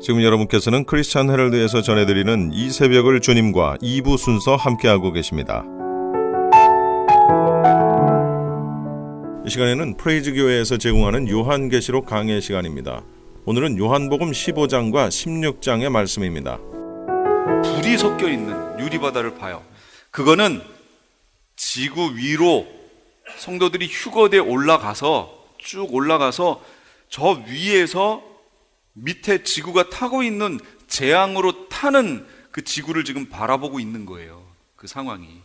지금 여러분께서는 크리스찬 헤럴드에서 전해드리는 이 새벽을 주님과 2부 순서 함께하고 계십니다. 이 시간에는 프레이즈 교회에서 제공하는 요한계시록 강해 시간입니다. 오늘은 요한복음 15장과 16장의 말씀입니다. 불이 섞여 있는 유리바다를 봐요. 그거는 지구 위로 성도들이 휴거대에 쭉 올라가서 저 위에서 밑에 지구가 타고 있는 재앙으로 타는 그 지구를 지금 바라보고 있는 거예요. 그 상황이.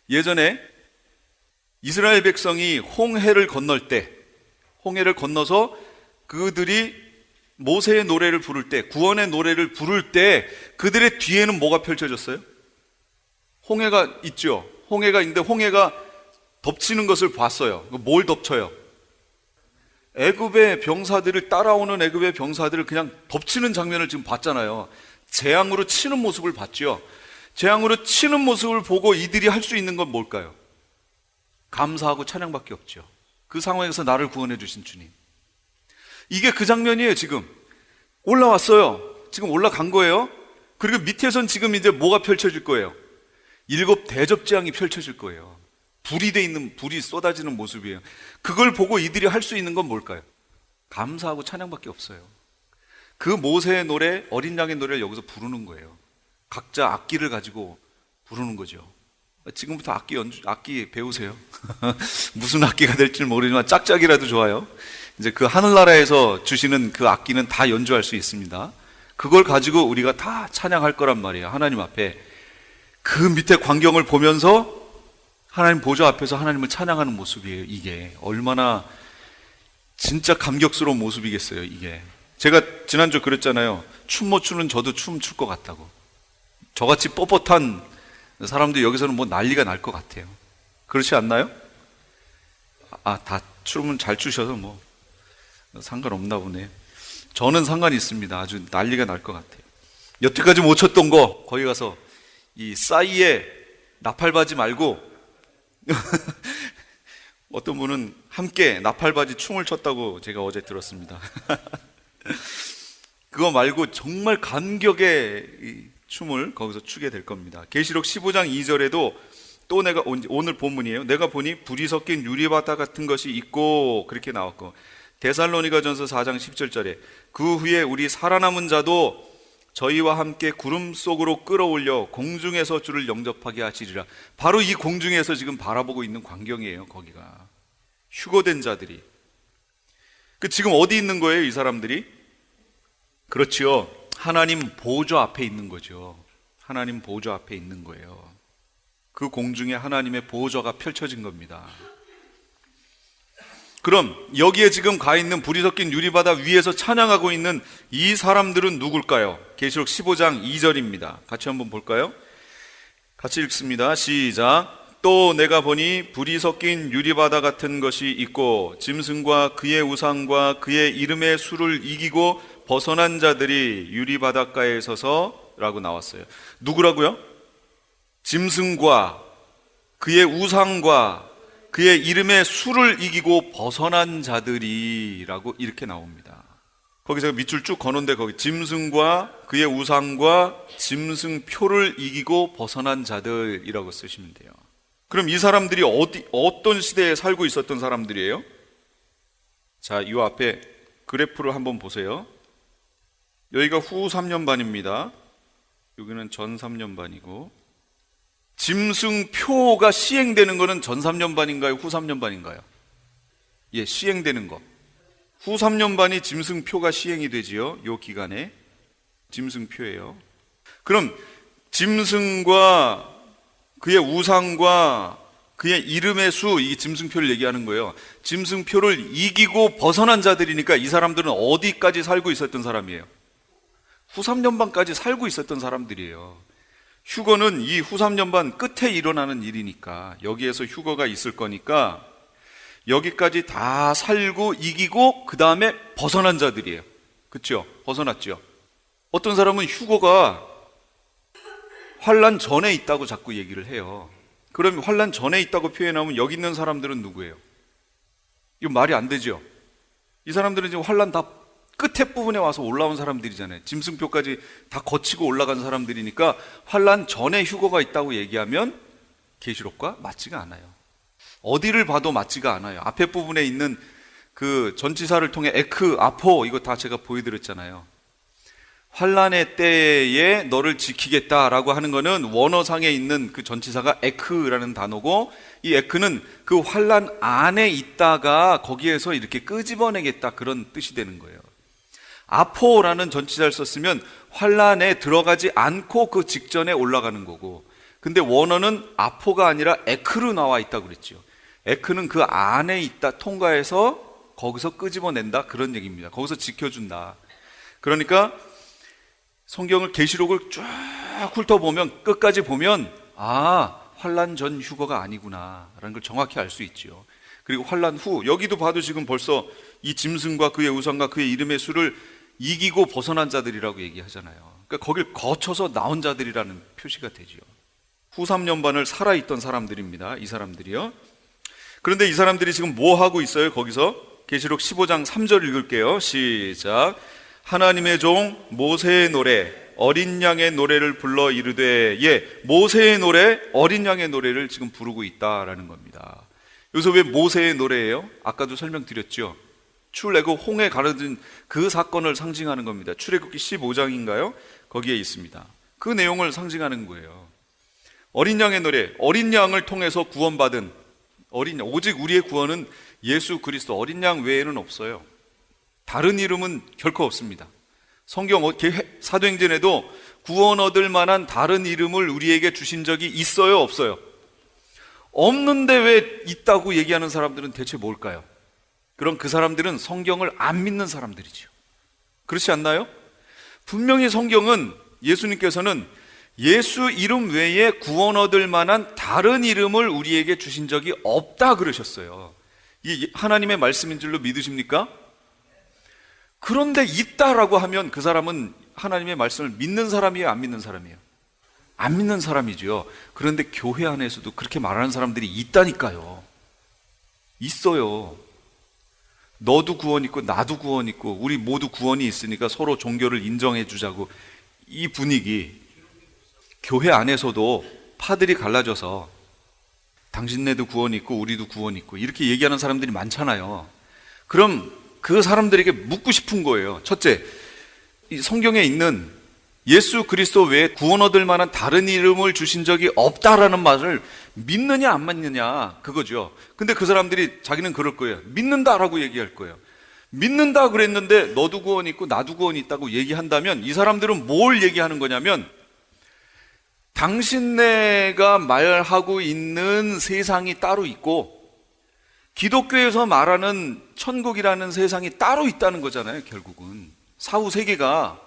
예전에 이스라엘 백성이 홍해를 건너서 그들이 모세의 노래를 부를 때, 구원의 노래를 부를 때 그들의 뒤에는 뭐가 펼쳐졌어요? 홍해가 있죠. 홍해가 있는데 홍해가 덮치는 것을 봤어요. 뭘 덮쳐요? 애굽의 병사들을 따라오는 애굽의 병사들을 그냥 덮치는 장면을 지금 봤잖아요. 재앙으로 치는 모습을 봤죠. 재앙으로 치는 모습을 보고 이들이 할 수 있는 건 뭘까요? 감사하고 찬양밖에 없죠. 그 상황에서 나를 구원해 주신 주님. 이게 그 장면이에요. 지금 올라왔어요. 지금 올라간 거예요. 그리고 밑에선 지금 이제 뭐가 펼쳐질 거예요? 7 대접재앙이 펼쳐질 거예요. 불이 쏟아지는 모습이에요. 그걸 보고 이들이 할 수 있는 건 뭘까요? 감사하고 찬양밖에 없어요. 그 모세의 노래, 어린 양의 노래를 여기서 부르는 거예요. 각자 악기를 가지고 부르는 거죠. 지금부터 악기 배우세요. 무슨 악기가 될지 모르지만 짝짝이라도 좋아요. 이제 그 하늘나라에서 주시는 그 악기는 다 연주할 수 있습니다. 그걸 가지고 우리가 다 찬양할 거란 말이에요. 하나님 앞에. 그 밑에 광경을 보면서 하나님 보좌 앞에서 하나님을 찬양하는 모습이에요. 이게 얼마나 진짜 감격스러운 모습이겠어요. 이게 제가 지난주 그랬잖아요. 춤 못 추는 저도 춤 출 것 같다고. 저같이 뻣뻣한 사람도 여기서는 뭐 난리가 날 것 같아요. 그렇지 않나요? 다 춤은 잘 추셔서 뭐 상관없나 보네. 저는 상관이 있습니다. 아주 난리가 날 것 같아요. 여태까지 못 췄던 거 거기 가서 이 싸이에 나팔바지 말고 어떤 분은 함께 나팔바지 춤을 췄다고 제가 어제 들었습니다. 그거 말고 정말 감격의 춤을 거기서 추게 될 겁니다. 계시록 15장 2절에도 또 내가 오늘 본문이에요. 내가 보니 불이 섞인 유리바다 같은 것이 있고 그렇게 나왔고, 데살로니가전서 4장 17절에 그 후에 우리 살아남은 자도 저희와 함께 구름 속으로 끌어올려 공중에서 주를 영접하게 하시리라. 바로 이 공중에서 지금 바라보고 있는 광경이에요. 거기가 휴거된 자들이. 지금 어디 있는 거예요? 이 사람들이? 그렇지요. 하나님 보좌 앞에 있는 거죠. 하나님 보좌 앞에 있는 거예요. 그 공중에 하나님의 보좌가 펼쳐진 겁니다. 그럼 여기에 지금 가 있는 불이 섞인 유리바다 위에서 찬양하고 있는 이 사람들은 누굴까요? 계시록 15장 2절입니다. 같이 한번 볼까요? 같이 읽습니다. 시작. 또 내가 보니 불이 섞인 유리바다 같은 것이 있고 짐승과 그의 우상과 그의 이름의 수를 이기고 벗어난 자들이 유리바닷가에 서서 라고 나왔어요. 누구라고요? 짐승과 그의 우상과 그의 이름의 수를 이기고 벗어난 자들이라고 이렇게 나옵니다. 거기서 밑줄 쭉 거는데 거기 짐승과 그의 우상과 짐승표를 이기고 벗어난 자들이라고 쓰시면 돼요. 그럼 이 사람들이 어떤 시대에 살고 있었던 사람들이에요? 자, 이 앞에 그래프를 한번 보세요. 여기가 후 3년반입니다. 여기는 전 3년반이고, 짐승표가 시행되는 거는 전 3년반인가요? 후 3년반인가요? 예, 시행되는 거. 후 3년반이 짐승표가 시행이 되지요. 요 기간에 짐승표예요. 그럼 짐승과 그의 우상과 그의 이름의 수, 이 짐승표를 얘기하는 거예요. 짐승표를 이기고 벗어난 자들이니까 이 사람들은 어디까지 살고 있었던 사람이에요? 후 3년반까지 살고 있었던 사람들이에요. 휴거는 이 후 3년반 끝에 일어나는 일이니까 여기에서 휴거가 있을 거니까 여기까지 다 살고 이기고 그 다음에 벗어난 자들이에요. 그렇죠? 벗어났죠. 어떤 사람은 휴거가 환난 전에 있다고 자꾸 얘기를 해요. 그러면 환난 전에 있다고 표현하면 여기 있는 사람들은 누구예요? 이거 말이 안 되죠. 이 사람들은 지금 환난 다 끝에 부분에 와서 올라온 사람들이잖아요. 짐승표까지 다 거치고 올라간 사람들이니까 환난 전에 휴거가 있다고 얘기하면 계시록과 맞지가 않아요. 어디를 봐도 맞지가 않아요. 앞에 부분에 있는 그 전치사를 통해 에크, 아포 이거 다 제가 보여드렸잖아요. 환난의 때에 너를 지키겠다라고 하는 거는 원어상에 있는 그 전치사가 에크라는 단어고, 이 에크는 그 환난 안에 있다가 거기에서 이렇게 끄집어내겠다 그런 뜻이 되는 거예요. 아포라는 전치사를 썼으면 환난에 들어가지 않고 그 직전에 올라가는 거고, 근데 원어는 아포가 아니라 에크로 나와 있다고 그랬죠. 에크는 그 안에 있다, 통과해서 거기서 끄집어낸다 그런 얘기입니다. 거기서 지켜준다. 그러니까 성경을, 계시록을 쭉 훑어보면 끝까지 보면 환난 전 휴거가 아니구나 라는 걸 정확히 알 수 있죠. 그리고 환난 후, 여기도 봐도 지금 벌써 이 짐승과 그의 우상과 그의 이름의 수를 이기고 벗어난 자들이라고 얘기하잖아요. 그러니까 거길 거쳐서 나온 자들이라는 표시가 되죠. 후 3년반을 살아있던 사람들입니다. 이 사람들이요. 그런데 이 사람들이 지금 뭐 하고 있어요? 거기서 계시록 15장 3절 읽을게요. 시작. 하나님의 종 모세의 노래, 어린 양의 노래를 불러 이르되, 모세의 노래, 어린 양의 노래를 지금 부르고 있다라는 겁니다. 여기서 왜 모세의 노래예요? 아까도 설명드렸죠. 출애굽 홍해 가르는 그 사건을 상징하는 겁니다. 출애굽기 15장인가요? 거기에 있습니다. 그 내용을 상징하는 거예요. 어린 양의 노래, 어린 양을 통해서 구원받은 어린 양, 오직 우리의 구원은 예수 그리스도 어린 양 외에는 없어요. 다른 이름은 결코 없습니다. 성경 사도행전에도 구원 얻을 만한 다른 이름을 우리에게 주신 적이 있어요, 없어요? 없는데 왜 있다고 얘기하는 사람들은 대체 뭘까요? 그럼 그 사람들은 성경을 안 믿는 사람들이죠. 그렇지 않나요? 분명히 성경은, 예수님께서는 예수 이름 외에 구원 얻을 만한 다른 이름을 우리에게 주신 적이 없다 그러셨어요. 이 하나님의 말씀인 줄로 믿으십니까? 그런데 있다라고 하면 그 사람은 하나님의 말씀을 믿는 사람이에요, 안 믿는 사람이에요? 안 믿는 사람이죠. 그런데 교회 안에서도 그렇게 말하는 사람들이 있다니까요. 있어요. 너도 구원 있고 나도 구원 있고 우리 모두 구원이 있으니까 서로 종교를 인정해 주자고, 이 분위기. 교회 안에서도 파들이 갈라져서 당신네도 구원 있고 우리도 구원 있고 이렇게 얘기하는 사람들이 많잖아요. 그럼 그 사람들에게 묻고 싶은 거예요. 첫째, 이 성경에 있는 예수 그리스도 외에 구원 얻을 만한 다른 이름을 주신 적이 없다라는 말을 믿느냐 안 믿느냐 그거죠. 근데 그 사람들이 자기는 그럴 거예요. 믿는다라고 얘기할 거예요. 믿는다 그랬는데 너도 구원 있고 나도 구원 있다고 얘기한다면 이 사람들은 뭘 얘기하는 거냐면, 당신네가 말하고 있는 세상이 따로 있고 기독교에서 말하는 천국이라는 세상이 따로 있다는 거잖아요. 결국은 사후 세계가,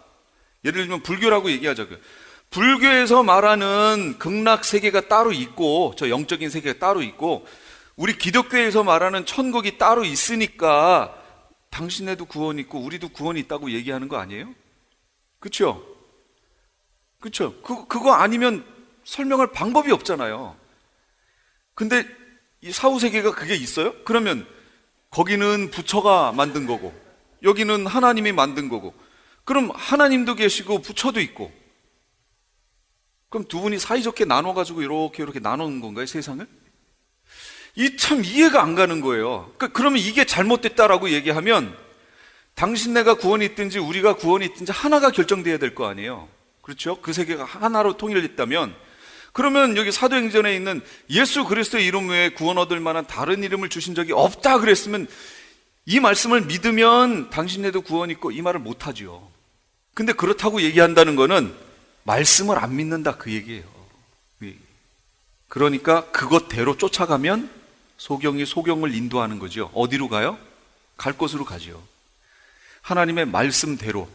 예를 들면 불교라고 얘기하자고요. 불교에서 말하는 극락 세계가 따로 있고 저 영적인 세계가 따로 있고, 우리 기독교에서 말하는 천국이 따로 있으니까 당신네도 구원 있고 우리도 구원이 있다고 얘기하는 거 아니에요? 그렇죠? 그렇죠? 그거 아니면 설명할 방법이 없잖아요. 근데 이 사후 세계가 그게 있어요? 그러면 거기는 부처가 만든 거고 여기는 하나님이 만든 거고, 그럼 하나님도 계시고 부처도 있고, 그럼 두 분이 사이좋게 나눠가지고 이렇게 나누는 건가요, 세상을? 이 참 이해가 안 가는 거예요. 그러면 이게 잘못됐다라고 얘기하면 당신네가 구원이 있든지 우리가 구원이 있든지 하나가 결정돼야 될 거 아니에요. 그렇죠? 그 세계가 하나로 통일됐다면, 그러면 여기 사도행전에 있는 예수 그리스도의 이름 외에 구원 얻을 만한 다른 이름을 주신 적이 없다 그랬으면 이 말씀을 믿으면 당신네도 구원 있고 이 말을 못하죠. 근데 그렇다고 얘기한다는 거는 말씀을 안 믿는다 그 얘기예요. 그러니까 그것대로 쫓아가면 소경이 소경을 인도하는 거죠. 어디로 가요? 갈 곳으로 가죠. 하나님의 말씀대로,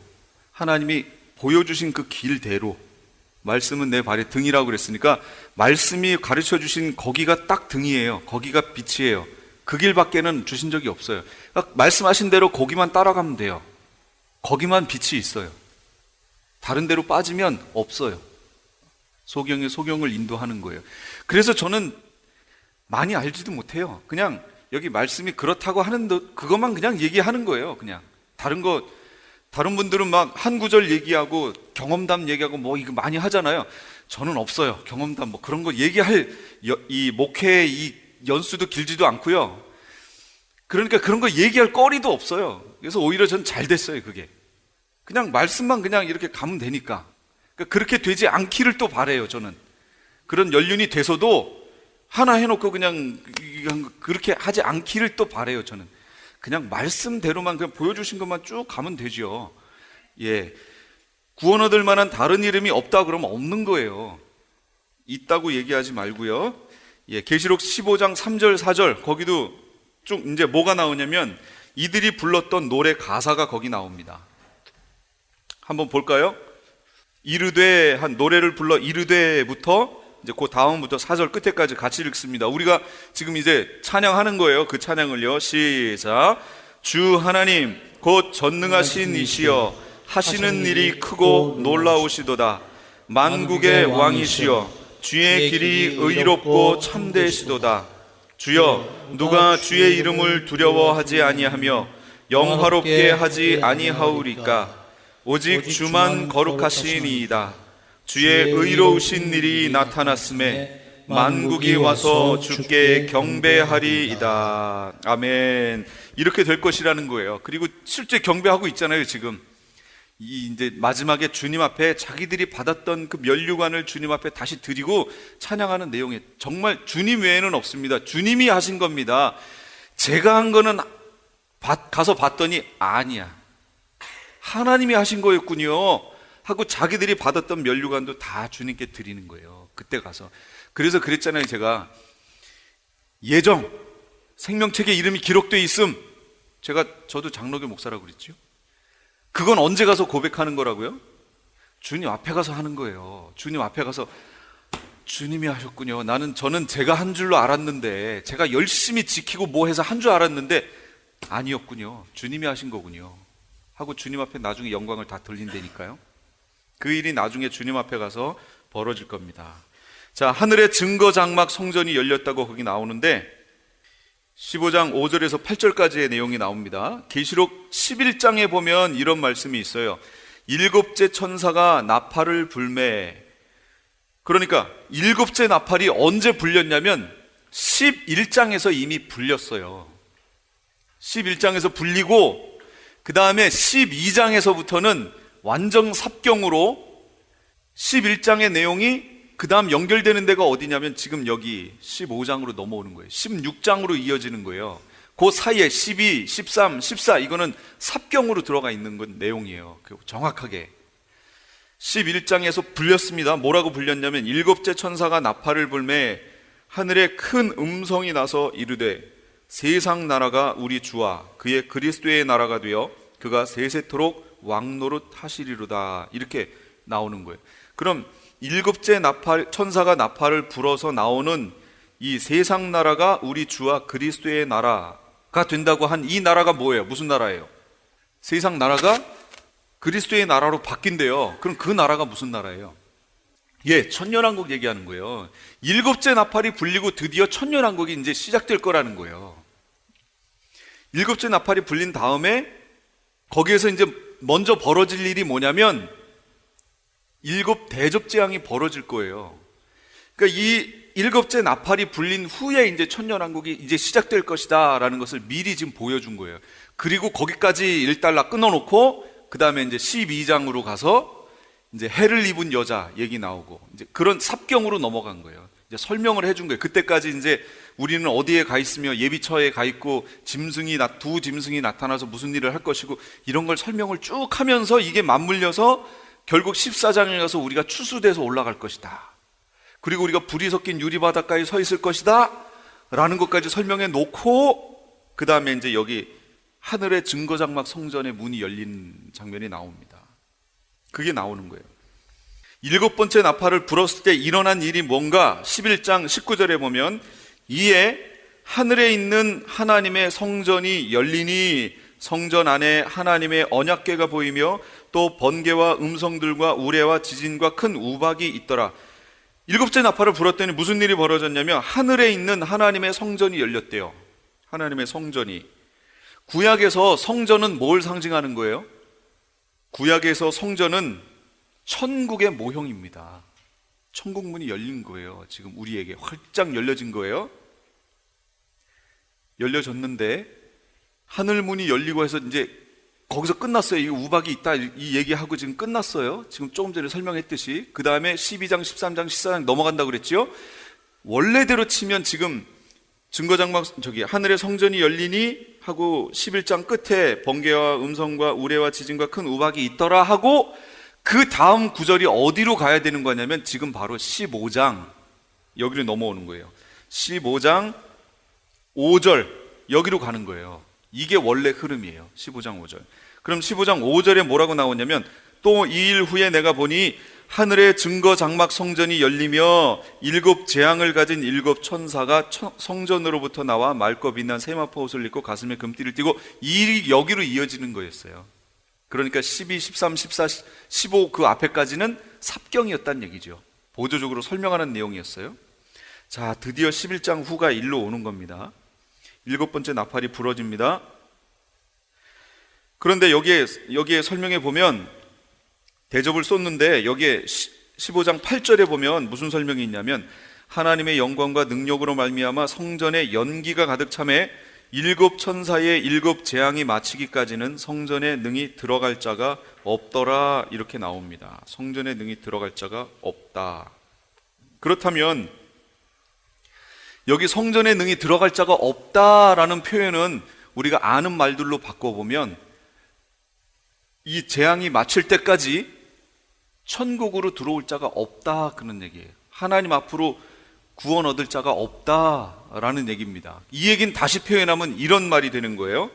하나님이 보여주신 그 길대로, 말씀은 내 발의 등이라고 그랬으니까 말씀이 가르쳐 주신 거기가 딱 등이에요. 거기가 빛이에요. 그 길밖에는 주신 적이 없어요. 그러니까 말씀하신 대로 거기만 따라가면 돼요. 거기만 빛이 있어요. 다른 데로 빠지면 없어요. 소경이 소경을 인도하는 거예요. 그래서 저는 많이 알지도 못해요. 그냥 여기 말씀이 그렇다고 하는 그것만 그냥 얘기하는 거예요. 그냥 다른 거 다른 분들은 막 한 구절 얘기하고 경험담 얘기하고 뭐 이거 많이 하잖아요. 저는 없어요. 경험담 뭐 그런 거 얘기할 이 목회 이 연수도 길지도 않고요. 그러니까 그런 거 얘기할 거리도 없어요. 그래서 오히려 전 잘 됐어요. 그게 그냥 말씀만 그냥 이렇게 가면 되니까. 그러니까 그렇게 되지 않기를 또 바래요. 저는 그런 연륜이 돼서도 하나 해놓고 그냥 그렇게 하지 않기를 또 바래요. 저는 그냥 말씀대로만 그냥 보여주신 것만 쭉 가면 되죠. 예, 구원 얻을 만한 다른 이름이 없다 그러면 없는 거예요. 있다고 얘기하지 말고요. 예, 계시록 15장 3절 4절 거기도 쭉 이제 뭐가 나오냐면 이들이 불렀던 노래 가사가 거기 나옵니다. 한번 볼까요? 이르되 한 노래를 불러 이르되부터 이제 그 다음부터 4절 끝에까지 같이 읽습니다. 우리가 지금 이제 찬양하는 거예요. 그 찬양을요. 시작. 주 하나님 곧 전능하신 이시여 하시는 일이 크고 놀라우시도다. 만국의 왕이시여 주의 길이 의롭고 참되시도다. 주여 누가 주의 이름을 두려워하지 아니하며 영화롭게 하지 아니하오리까. 오직 주만 거룩하시니이다. 주의 의로우신 일이 나타났음에 만국이 와서 주께 경배하리이다. 아멘. 이렇게 될 것이라는 거예요. 그리고 실제 경배하고 있잖아요. 지금 이제 마지막에 주님 앞에 자기들이 받았던 그 면류관을 주님 앞에 다시 드리고 찬양하는 내용에 정말 주님 외에는 없습니다. 주님이 하신 겁니다. 제가 한 거는 가서 봤더니 아니야, 하나님이 하신 거였군요 하고 자기들이 받았던 면류관도 다 주님께 드리는 거예요. 그때 가서. 그래서 그랬잖아요. 제가 예정 생명책에 이름이 기록되어 있음. 저도 장로교 목사라고 그랬죠. 그건 언제 가서 고백하는 거라고요? 주님 앞에 가서 하는 거예요. 주님 앞에 가서 주님이 하셨군요. 저는 제가 한 줄로 알았는데, 제가 열심히 지키고 뭐 해서 한 줄 알았는데 아니었군요. 주님이 하신 거군요 하고 주님 앞에 나중에 영광을 다 돌린다니까요. 그 일이 나중에 주님 앞에 가서 벌어질 겁니다. 자, 하늘의 증거 장막 성전이 열렸다고 거기 나오는데 15장 5절에서 8절까지의 내용이 나옵니다. 계시록 11장에 보면 이런 말씀이 있어요. 일곱째 천사가 나팔을 불매. 그러니까 일곱째 나팔이 언제 불렸냐면 11장에서 이미 불렸어요. 11장에서 불리고 그 다음에 12장에서부터는 완전 삽경으로 11장의 내용이 그 다음 연결되는 데가 어디냐면 지금 여기 15장으로 넘어오는 거예요. 16장으로 이어지는 거예요. 그 사이에 12, 13, 14 이거는 삽경으로 들어가 있는 건 내용이에요. 정확하게 11장에서 불렸습니다. 뭐라고 불렸냐면 일곱째 천사가 나팔을 불매 하늘에 큰 음성이 나서 이르되 세상 나라가 우리 주와 그의 그리스도의 나라가 되어 그가 세세토록 왕노릇 하시리로다. 이렇게 나오는 거예요. 그럼 일곱째 천사가 나팔을 불어서 나오는 이 세상 나라가 우리 주와 그리스도의 나라가 된다고 한 이 나라가 뭐예요? 무슨 나라예요? 세상 나라가 그리스도의 나라로 바뀐대요. 그럼 그 나라가 무슨 나라예요? 예, 천년왕국 얘기하는 거예요. 일곱째 나팔이 불리고 드디어 천년왕국이 이제 시작될 거라는 거예요. 일곱째 나팔이 불린 다음에 거기에서 이제 먼저 벌어질 일이 뭐냐면 일곱 대접재앙이 벌어질 거예요. 그러니까 이 일곱째 나팔이 불린 후에 이제 천년왕국이 이제 시작될 것이다 라는 것을 미리 지금 보여준 거예요. 그리고 거기까지 일단락 끊어놓고 그 다음에 이제 12장으로 가서 이제 해를 입은 여자 얘기 나오고 이제 그런 삽경으로 넘어간 거예요. 이제 설명을 해준 거예요. 그때까지 이제 우리는 어디에 가 있으며 예비처에 가 있고 두 짐승이 나타나서 무슨 일을 할 것이고 이런 걸 설명을 쭉 하면서 이게 맞물려서 결국 14장에 가서 우리가 추수돼서 올라갈 것이다. 그리고 우리가 불이 섞인 유리바닷가에 서 있을 것이다 라는 것까지 설명해 놓고 그 다음에 이제 여기 하늘의 증거장막 성전의 문이 열린 장면이 나옵니다. 그게 나오는 거예요. 일곱 번째 나팔을 불었을 때 일어난 일이 뭔가 11장 19절에 보면 이에 하늘에 있는 하나님의 성전이 열리니 성전 안에 하나님의 언약궤가 보이며 또 번개와 음성들과 우레와 지진과 큰 우박이 있더라. 일곱째 나팔을 불었더니 무슨 일이 벌어졌냐면 하늘에 있는 하나님의 성전이 열렸대요. 하나님의 성전이. 구약에서 성전은 뭘 상징하는 거예요? 구약에서 성전은 천국의 모형입니다. 천국 문이 열린 거예요. 지금 우리에게 활짝 열려진 거예요. 열려졌는데 하늘 문이 열리고 해서 이제 거기서 끝났어요. 이 우박이 있다 이 얘기하고 지금 끝났어요. 지금 조금 전에 설명했듯이 그 다음에 12장, 13장, 14장 넘어간다고 그랬지요. 원래대로 치면 지금 증거장막 하늘의 성전이 열리니 하고 11장 끝에 번개와 음성과 우레와 지진과 큰 우박이 있더라 하고 그 다음 구절이 어디로 가야 되는 거냐면 지금 바로 15장 여기로 넘어오는 거예요. 15장 5절 여기로 가는 거예요. 이게 원래 흐름이에요. 15장 5절. 그럼 15장 5절에 뭐라고 나오냐면 또 2일 후에 내가 보니 하늘의 증거 장막 성전이 열리며 7 재앙을 가진 7 천사가 성전으로부터 나와 맑고 빛난 세마포 옷을 입고 가슴에 금띠를 띠고 이 여기로 이어지는 거였어요. 그러니까 12, 13, 14, 15 그 앞에까지는 삽경이었다는 얘기죠. 보조적으로 설명하는 내용이었어요. 자, 드디어 11장 후가 일로 오는 겁니다. 7번째 나팔이 부러집니다. 그런데 여기에 설명해 보면 대접을 쏟는데 여기에 15장 8절에 보면 무슨 설명이 있냐면 하나님의 영광과 능력으로 말미암아 성전에 연기가 가득 차매 7 천사의 7 재앙이 마치기까지는 성전에 능히 들어갈 자가 없더라 이렇게 나옵니다. 성전에 능히 들어갈 자가 없다. 그렇다면 여기 성전에 능히 들어갈 자가 없다라는 표현은 우리가 아는 말들로 바꿔보면 이 재앙이 마칠 때까지 천국으로 들어올 자가 없다 그런 얘기예요. 하나님 앞으로 구원 얻을 자가 없다라는 얘기입니다. 이 얘기는 다시 표현하면 이런 말이 되는 거예요.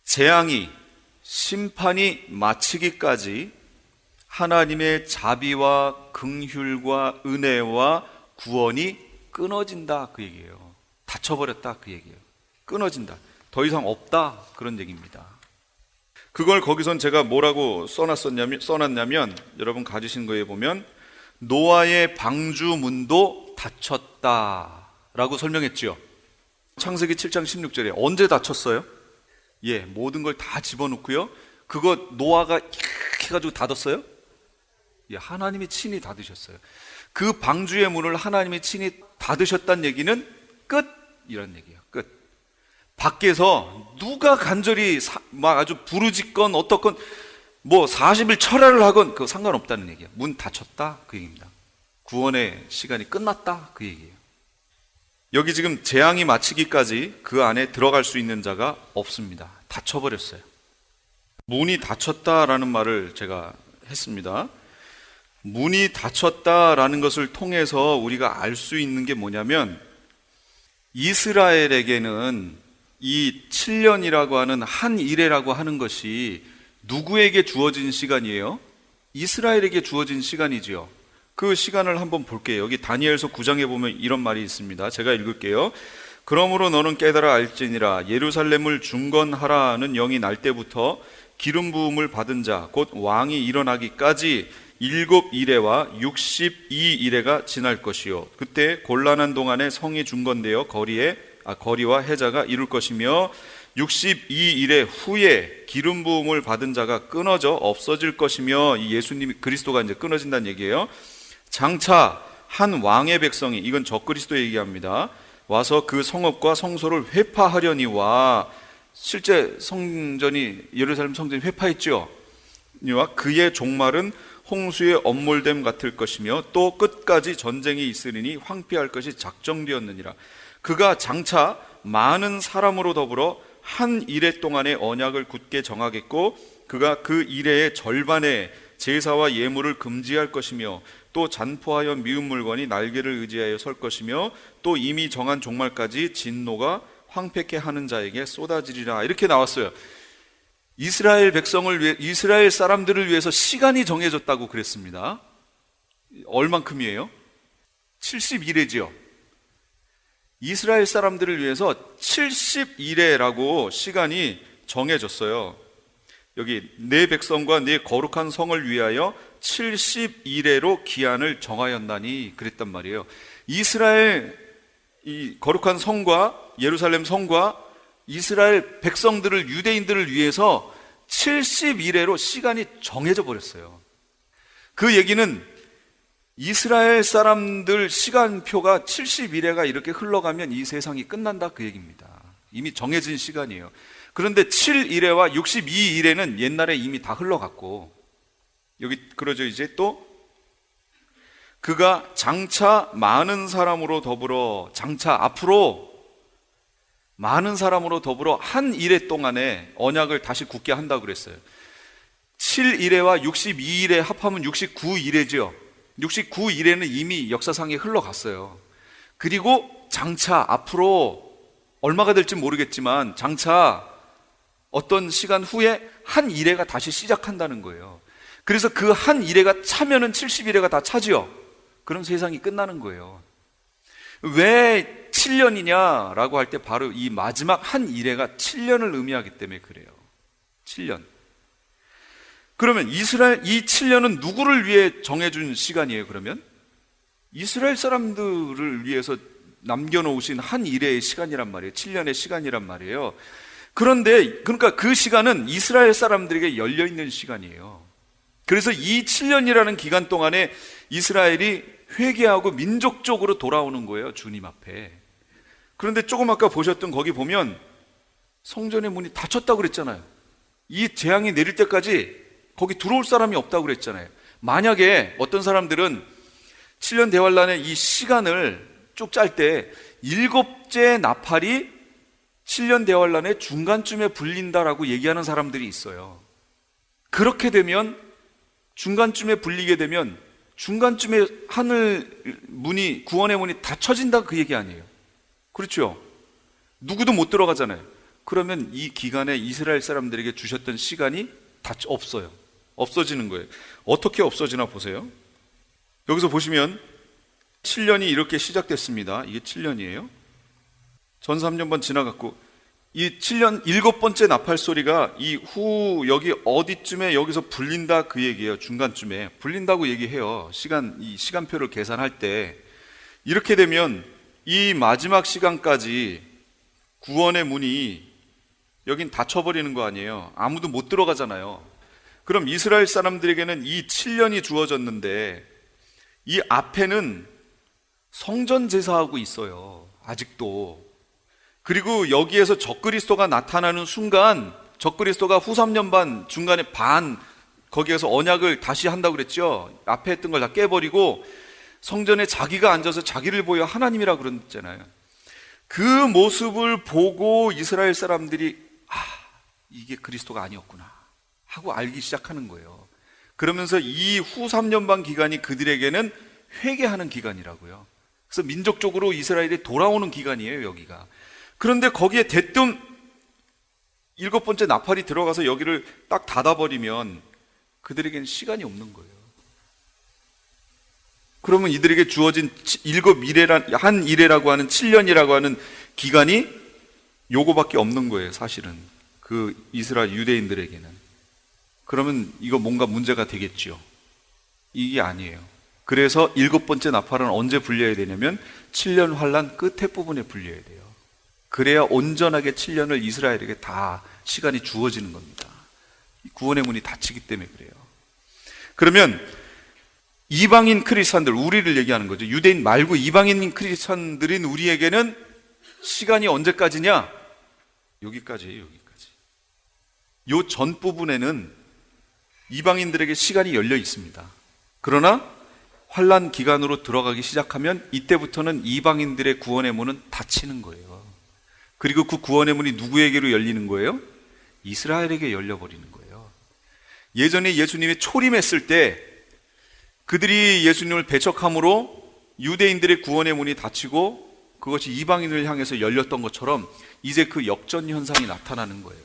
재앙이 심판이 마치기까지 하나님의 자비와 긍휼과 은혜와 구원이 끊어진다 그 얘기예요. 닫혀버렸다 그 얘기예요. 끊어진다. 더 이상 없다 그런 얘기입니다. 그걸 거기선 제가 뭐라고 써놨냐면 여러분 가지신 거에 보면 노아의 방주문도 닫혔다라고 설명했지요. 창세기 7장 16절에 언제 닫혔어요? 예, 모든 걸 다 집어넣고요. 그거 노아가 해가지고 닫았어요? 예, 하나님이 친히 닫으셨어요. 그 방주의 문을 하나님이 친히 닫으셨다는 얘기는 끝 이런 얘기예요. 끝. 밖에서 누가 간절히 막 아주 부르짖건 어떻건 뭐 40일 철야를 하건 그거 상관없다는 얘기예요. 문 닫혔다 그 얘기입니다. 구원의 시간이 끝났다 그 얘기예요. 여기 지금 재앙이 마치기까지 그 안에 들어갈 수 있는 자가 없습니다. 닫혀버렸어요. 문이 닫혔다라는 말을 제가 했습니다. 문이 닫혔다라는 것을 통해서 우리가 알 수 있는 게 뭐냐면 이스라엘에게는 이 7년이라고 하는 한 이래라고 하는 것이 누구에게 주어진 시간이에요? 이스라엘에게 주어진 시간이지요. 그 시간을 한번 볼게요. 여기 다니엘서 9장에 보면 이런 말이 있습니다. 제가 읽을게요. 그러므로 너는 깨달아 알지니라 예루살렘을 중건하라는 영이 날 때부터 기름 부음을 받은 자 곧 왕이 일어나기까지 7 이레와 62이레가 지날 것이요 그때 곤란한 동안에 성이 중건되어 거리와 해자가 이룰 것이며 62일의 후에 기름 부음을 받은 자가 끊어져 없어질 것이며 이 예수님이 그리스도가 이제 끊어진다는 얘기예요. 장차 한 왕의 백성이 이건 적그리스도 얘기합니다. 와서 그 성읍과 성소를 회파하려니와 실제 성전이 예루살렘 성전이 회파했죠. 그의 종말은 홍수의 엄몰됨 같을 것이며 또 끝까지 전쟁이 있으리니 황폐할 것이 작정되었느니라. 그가 장차 많은 사람으로 더불어 한 이레 동안의 언약을 굳게 정하겠고 그가 그 이레의 절반에 제사와 예물을 금지할 것이며 또 잔포하여 미운 물건이 날개를 의지하여 설 것이며 또 이미 정한 종말까지 진노가 황폐케 하는 자에게 쏟아지리라. 이렇게 나왔어요. 이스라엘 사람들을 위해서 시간이 정해졌다고 그랬습니다. 얼만큼이에요? 71회지요. 이스라엘 사람들을 위해서 71회라고 시간이 정해졌어요. 여기 내 백성과 내 거룩한 성을 위하여 71회로 기한을 정하였나니 그랬단 말이에요. 이스라엘 이 거룩한 성과 예루살렘 성과 이스라엘 백성들을 유대인들을 위해서 70일에로 시간이 정해져 버렸어요. 그 얘기는 이스라엘 사람들 시간표가 70일에가 이렇게 흘러가면 이 세상이 끝난다 그 얘기입니다. 이미 정해진 시간이에요. 그런데 7일에와 62일에는 옛날에 이미 다 흘러갔고, 여기 그러죠. 이제 또 그가 장차 많은 사람으로 더불어, 장차 앞으로 많은 사람으로 더불어 한 일해 동안에 언약을 다시 굳게 한다고 그랬어요. 7일에와 62일에 합하면 69일이죠. 69일에는 이미 역사상에 흘러갔어요. 그리고 장차 앞으로 얼마가 될지 모르겠지만 장차 어떤 시간 후에 한 일해가 다시 시작한다는 거예요. 그래서 그 한 일해가 차면은 70일해가 다 차지요. 그럼 세상이 끝나는 거예요. 왜 7년이냐라고 할 때 바로 이 마지막 한 일해가 7년을 의미하기 때문에 그래요. 7년. 그러면 이스라엘 이 7년은 누구를 위해 정해준 시간이에요? 그러면 이스라엘 사람들을 위해서 남겨놓으신 한 일해의 시간이란 말이에요. 7년의 시간이란 말이에요. 그런데 그러니까 그 시간은 이스라엘 사람들에게 열려있는 시간이에요. 그래서 이 7년이라는 기간 동안에 이스라엘이 회개하고 민족적으로 돌아오는 거예요. 주님 앞에. 그런데 조금 아까 보셨던 거기 보면 성전의 문이 닫혔다고 그랬잖아요. 이 재앙이 내릴 때까지 거기 들어올 사람이 없다고 그랬잖아요. 만약에 어떤 사람들은 7년 대환란의 이 시간을 쭉 짤 때 7째 나팔이 7년 대환란의 중간쯤에 불린다라고 얘기하는 사람들이 있어요. 그렇게 되면 중간쯤에 불리게 되면 중간쯤에 하늘 문이, 구원의 문이 닫혀진다 그 얘기 아니에요. 그렇죠? 누구도 못 들어가잖아요. 그러면 이 기간에 이스라엘 사람들에게 주셨던 시간이 다 없어요. 없어지는 거예요. 어떻게 없어지나 보세요. 여기서 보시면 7년이 이렇게 시작됐습니다. 이게 7년이에요. 전사 3년반 지나갔고 이 7년 7번째 나팔 소리가 이후 여기 어디쯤에 여기서 불린다 그 얘기예요. 중간쯤에 불린다고 얘기해요. 이 시간표를 계산할 때 이렇게 되면 이 마지막 시간까지 구원의 문이 여긴 닫혀버리는 거 아니에요. 아무도 못 들어가잖아요. 그럼 이스라엘 사람들에게는 이 7년이 주어졌는데 이 앞에는 성전 제사하고 있어요. 아직도. 그리고 여기에서 적그리스도가 나타나는 순간 적그리스도가 후 3년 반 중간에 반 거기에서 언약을 다시 한다고 그랬죠. 앞에 했던 걸 다 깨버리고 성전에 자기가 앉아서 자기를 보여 하나님이라 그랬잖아요. 그 모습을 보고 이스라엘 사람들이 이게 그리스도가 아니었구나 하고 알기 시작하는 거예요. 그러면서 이 후 3년 반 기간이 그들에게는 회개하는 기간이라고요. 그래서 민족적으로 이스라엘이 돌아오는 기간이에요, 여기가. 그런데 거기에 대뜸 7번째 나팔이 들어가서 여기를 딱 닫아버리면 그들에게는 시간이 없는 거예요. 그러면 이들에게 주어진 한 일해라고 하는 7년이라고 하는 기간이 요거밖에 없는 거예요, 사실은. 그 이스라엘 유대인들에게는. 그러면 이거 뭔가 문제가 되겠죠. 이게 아니에요. 그래서 7번째 나팔은 언제 불려야 되냐면 7년 환란 끝에 부분에 불려야 돼요. 그래야 온전하게 7년을 이스라엘에게 다 시간이 주어지는 겁니다. 구원의 문이 닫히기 때문에 그래요. 그러면 이방인 크리스찬들, 우리를 얘기하는 거죠. 유대인 말고 이방인 크리스찬들인 우리에게는 시간이 언제까지냐? 여기까지예요, 여기까지. 요 전 부분에는 이방인들에게 시간이 열려 있습니다. 그러나 환란 기간으로 들어가기 시작하면 이때부터는 이방인들의 구원의 문은 닫히는 거예요. 그리고 그 구원의 문이 누구에게로 열리는 거예요? 이스라엘에게 열려버리는 거예요. 예전에 예수님이 초림했을 때 그들이 예수님을 배척함으로 유대인들의 구원의 문이 닫히고 그것이 이방인을 향해서 열렸던 것처럼 이제 그 역전 현상이 나타나는 거예요.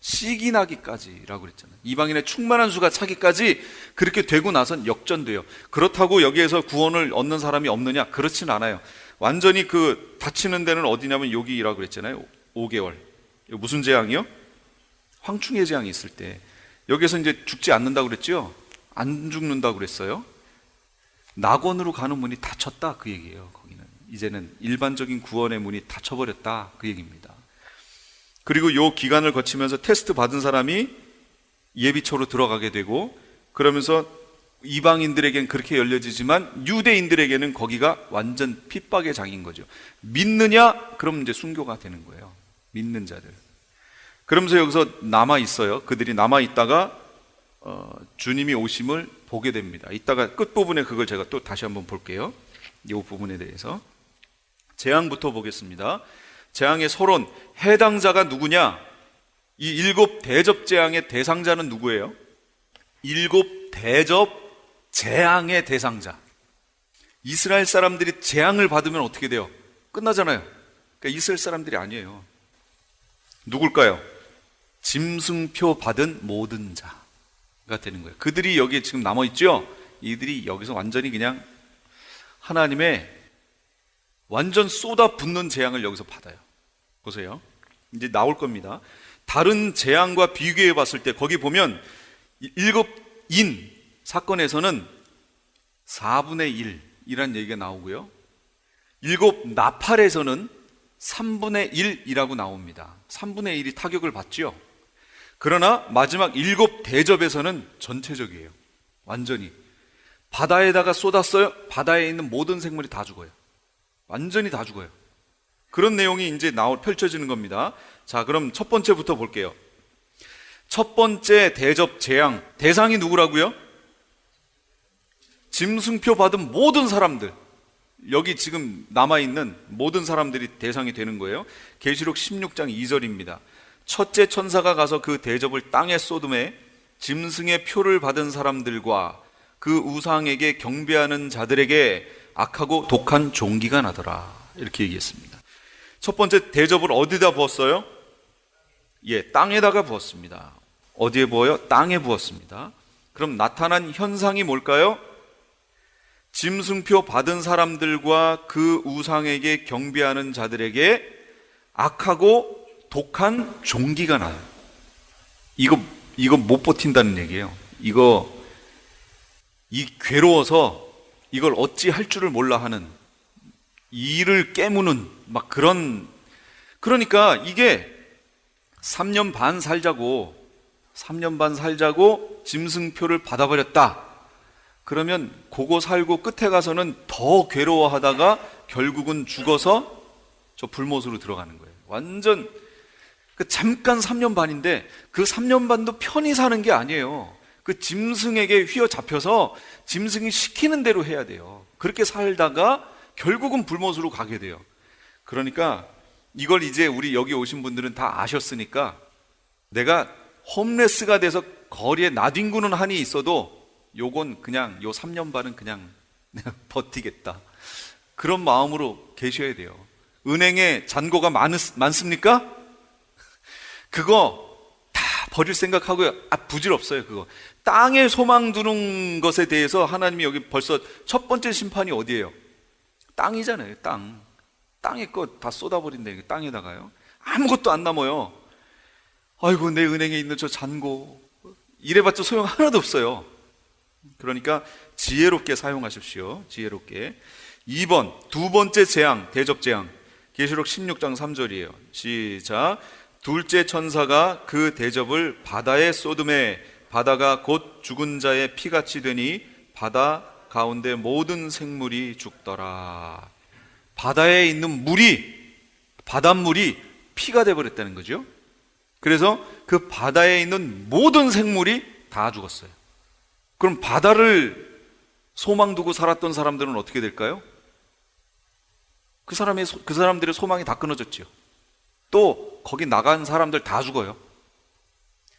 시기 나기까지라고 그랬잖아요. 이방인의 충만한 수가 차기까지 그렇게 되고 나선 역전돼요. 그렇다고 여기에서 구원을 얻는 사람이 없느냐? 그렇진 않아요. 완전히 그 닫히는 데는 어디냐면 여기라고 그랬잖아요. 5개월. 무슨 재앙이요? 황충의 재앙이 있을 때. 여기에서 이제 죽지 않는다고 그랬죠? 안 죽는다고 그랬어요. 낙원으로 가는 문이 닫혔다 그 얘기예요. 거기는 이제는 일반적인 구원의 문이 닫혀버렸다 그 얘기입니다. 그리고 요 기간을 거치면서 테스트 받은 사람이 예비처로 들어가게 되고, 그러면서 이방인들에겐 그렇게 열려지지만 유대인들에게는 거기가 완전 핍박의 장인 거죠. 믿느냐? 그럼 이제 순교가 되는 거예요. 믿는 자들. 그러면서 여기서 남아 있어요. 그들이 남아 있다가 주님이 오심을 보게 됩니다. 이따가 끝부분에 그걸 제가 또 다시 한번 볼게요. 이 부분에 대해서. 재앙부터 보겠습니다. 재앙의 서론, 해당자가 누구냐? 이 일곱 대접 재앙의 대상자는 누구예요? 일곱 대접 재앙의 대상자. 이스라엘 사람들이 재앙을 받으면 어떻게 돼요? 끝나잖아요. 그러니까 이스라엘 사람들이 아니에요. 누굴까요? 짐승표 받은 모든 자가 되는 거예요. 그들이 여기에 지금 남아있죠? 이들이 여기서 완전히 그냥 하나님의 완전 쏟아붓는 재앙을 여기서 받아요. 보세요. 이제 나올 겁니다. 다른 재앙과 비교해 봤을 때 거기 보면 일곱 인 사건에서는 4분의 1이라는 얘기가 나오고요. 일곱 나팔에서는 3분의 1이라고 나옵니다. 3분의 1이 타격을 받죠. 그러나 마지막 일곱 대접에서는 전체적이에요. 완전히. 바다에다가 쏟았어요. 바다에 있는 모든 생물이 다 죽어요. 완전히 다 죽어요. 그런 내용이 이제 펼쳐지는 겁니다. 자, 그럼 첫 번째부터 볼게요. 첫 번째 대접 재앙, 대상이 누구라고요? 짐승표 받은 모든 사람들, 여기 지금 남아있는 모든 사람들이 대상이 되는 거예요. 계시록 16장 2절입니다. 첫째 천사가 가서 그 대접을 땅에 쏟음에 짐승의 표를 받은 사람들과 그 우상에게 경배하는 자들에게 악하고 독한 종기가 나더라, 이렇게 얘기했습니다. 첫 번째 대접을 어디다 부었어요? 땅에다가 부었습니다. 어디에 부어요? 땅에 부었습니다. 그럼 나타난 현상이 뭘까요? 짐승표 받은 사람들과 그 우상에게 경배하는 자들에게 악하고 독한 종기가 나요. 이거 못 버틴다는 얘기예요. 이 괴로워서 이걸 어찌 할 줄을 몰라 하는, 이를 깨무는 막 그런. 그러니까 이게 3년 반 살자고 짐승표를 받아버렸다. 그러면 그거 살고 끝에 가서는 더 괴로워하다가 결국은 죽어서 저 불못으로 들어가는 거예요. 완전 잠깐 3년 반인데 그 3년 반도 편히 사는 게 아니에요. 그 짐승에게 휘어잡혀서 짐승이 시키는 대로 해야 돼요. 그렇게 살다가 결국은 불못으로 가게 돼요. 그러니까 이걸 이제 우리 여기 오신 분들은 다 아셨으니까, 내가 홈레스가 돼서 거리에 나뒹구는 한이 있어도 요건 그냥 요 3년 반은 그냥 내가 버티겠다, 그런 마음으로 계셔야 돼요. 은행에 잔고가 많습니까? 그거 다 버릴 생각하고요. 부질없어요. 그거 땅에 소망 두는 것에 대해서 하나님이 여기 벌써 첫 번째 심판이 어디예요? 땅이잖아요. 땅에 거 다 쏟아버린다. 땅에다가요. 아무것도 안 남아요. 아이고, 내 은행에 있는 저 잔고 이래봤자 소용 하나도 없어요. 그러니까 지혜롭게 사용하십시오. 지혜롭게. 2번, 두 번째 재앙, 대접 재앙, 계시록 16장 3절이에요 시작. 둘째 천사가 그 대접을 바다에 쏟음에 바다가 곧 죽은 자의 피같이 되니 바다 가운데 모든 생물이 죽더라. 바다에 있는 바닷물이 피가 되어버렸다는 거죠. 그래서 그 바다에 있는 모든 생물이 다 죽었어요. 그럼 바다를 소망 두고 살았던 사람들은 어떻게 될까요? 그 사람들의 소망이 다 끊어졌죠. 또 거기 나간 사람들 다 죽어요.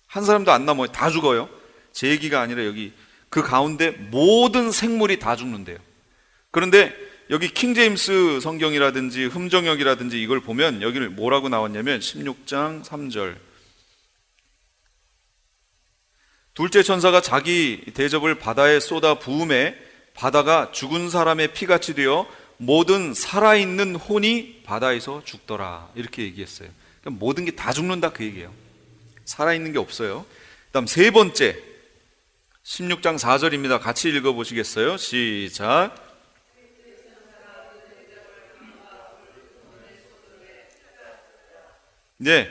한 사람도 안 남아요. 다 죽어요. 제 얘기가 아니라 여기 그 가운데 모든 생물이 다 죽는데요. 그런데 여기 킹제임스 성경이라든지 흠정역이라든지 이걸 보면 여기를 뭐라고 나왔냐면 16장 3절, 둘째 천사가 자기 대접을 바다에 쏟아 부음에 바다가 죽은 사람의 피같이 되어 모든 살아있는 혼이 바다에서 죽더라, 이렇게 얘기했어요. 그러니까 모든 게 다 죽는다, 그 얘기예요. 살아있는 게 없어요. 다음 세 번째 16장 4절입니다. 같이 읽어보시겠어요? 시작. 네,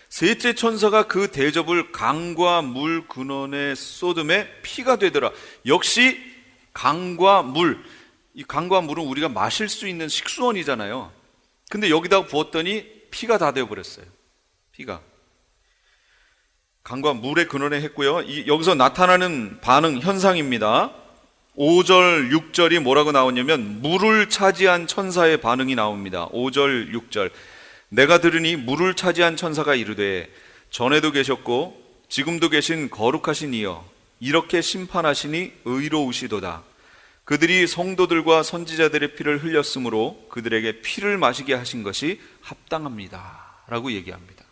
셋째 천사가 그 대접을 강과 물 근원에 쏟음에 피가 되더라. 역시 강과 물, 이 강과 물은 우리가 마실 수 있는 식수원이잖아요. 근데 여기다가 부었더니 피가 다 되어버렸어요. 피가. 강과 물의 근원에 했고요. 여기서 나타나는 반응, 현상입니다. 5절, 6절이 뭐라고 나오냐면 물을 차지한 천사의 반응이 나옵니다. 5절, 6절. 내가 들으니 물을 차지한 천사가 이르되 전에도 계셨고 지금도 계신 거룩하신 이여 이렇게 심판하시니 의로우시도다. 그들이 성도들과 선지자들의 피를 흘렸으므로 그들에게 피를 마시게 하신 것이 합당합니다 라고 얘기합니다.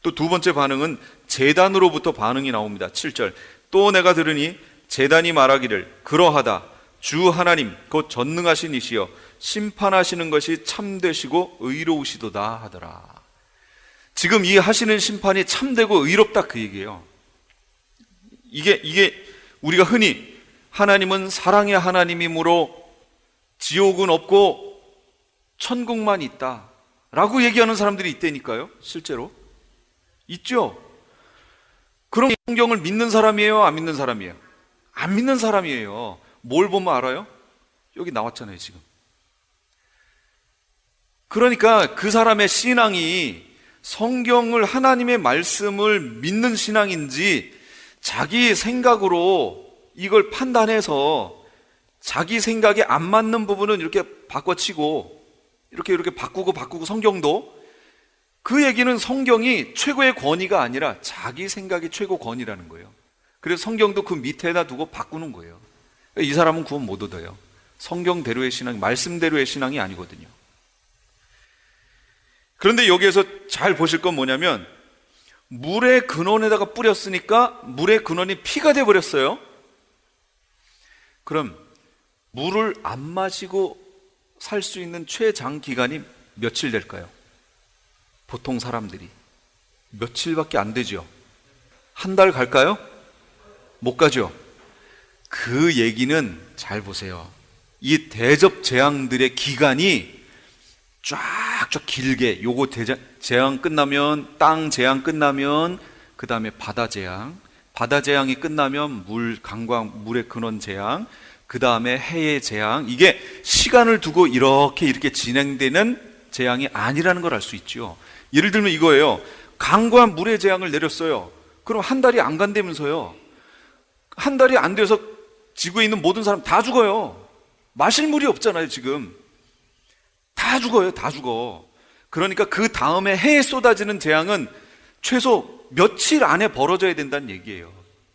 또 두 번째 반응은 제단으로부터 반응이 나옵니다. 7절. 또 내가 들으니 제단이 말하기를 그러하다. 주 하나님 곧 전능하신 이시여 심판하시는 것이 참되시고 의로우시도다 하더라. 지금 이 하시는 심판이 참되고 의롭다 그 얘기예요. 이게 우리가 흔히 하나님은 사랑의 하나님이므로 지옥은 없고 천국만 있다 라고 얘기하는 사람들이 있다니까요. 실제로 있죠. 그럼 성경을 믿는 사람이에요? 안 믿는 사람이에요? 안 믿는 사람이에요. 뭘 보면 알아요? 여기 나왔잖아요 지금. 그러니까 그 사람의 신앙이 성경을, 하나님의 말씀을 믿는 신앙인지 자기 생각으로 이걸 판단해서 자기 생각에 안 맞는 부분은 이렇게 바꿔치고 이렇게 바꾸고 성경도 그 얘기는 성경이 최고의 권위가 아니라 자기 생각이 최고 권위라는 거예요. 그래서 성경도 그 밑에다 두고 바꾸는 거예요. 이 사람은 구원 못 얻어요. 성경대로의 신앙, 말씀대로의 신앙이 아니거든요. 그런데 여기에서 잘 보실 건 뭐냐면 물의 근원에다가 뿌렸으니까 물의 근원이 피가 돼버렸어요. 그럼 물을 안 마시고 살 수 있는 최장 기간이 며칠 될까요? 보통 사람들이 며칠밖에 안 되죠. 한 달 갈까요? 못 가죠. 그 얘기는 잘 보세요. 이 대접 재앙들의 기간이 쫙쫙 길게, 요거 재앙 끝나면, 땅 재앙 끝나면 그 다음에 바다 재앙이 끝나면 강과 물의 근원 재앙, 그 다음에 해의 재앙, 이게 시간을 두고 이렇게 진행되는 재앙이 아니라는 걸 알 수 있죠. 예를 들면 이거예요. 강과 물의 재앙을 내렸어요. 그럼 한 달이 안 간다면서요. 한 달이 안 돼서 지구에 있는 모든 사람 다 죽어요. 마실 물이 없잖아요 지금. 다 죽어요. 다 죽어. 그러니까 그 다음에 해에 쏟아지는 재앙은 최소 며칠 안에 벌어져야 된다는 얘기예요.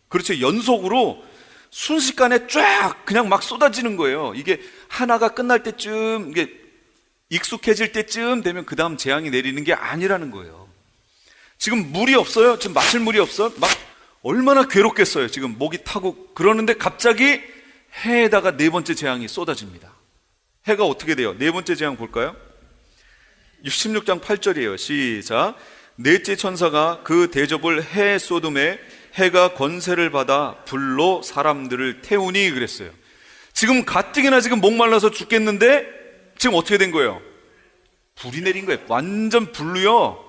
그렇죠. 연속으로 순식간에 쫙 그냥 막 쏟아지는 거예요. 이게 하나가 끝날 때쯤, 이게 익숙해질 때쯤 되면 그 다음 재앙이 내리는 게 아니라는 거예요. 지금 물이 없어요. 지금 마실 물이 없어. 막 얼마나 괴롭겠어요. 지금 목이 타고 그러는데 갑자기 해에다가 네 번째 재앙이 쏟아집니다. 해가 어떻게 돼요? 네 번째 재앙 볼까요? 16장 8절이에요. 시작. 넷째 천사가 그 대접을 해 쏟음에 해가 권세를 받아 불로 사람들을 태우니 그랬어요. 지금 가뜩이나 지금 목말라서 죽겠는데 지금 어떻게 된 거예요? 불이 내린 거예요. 완전 불로요.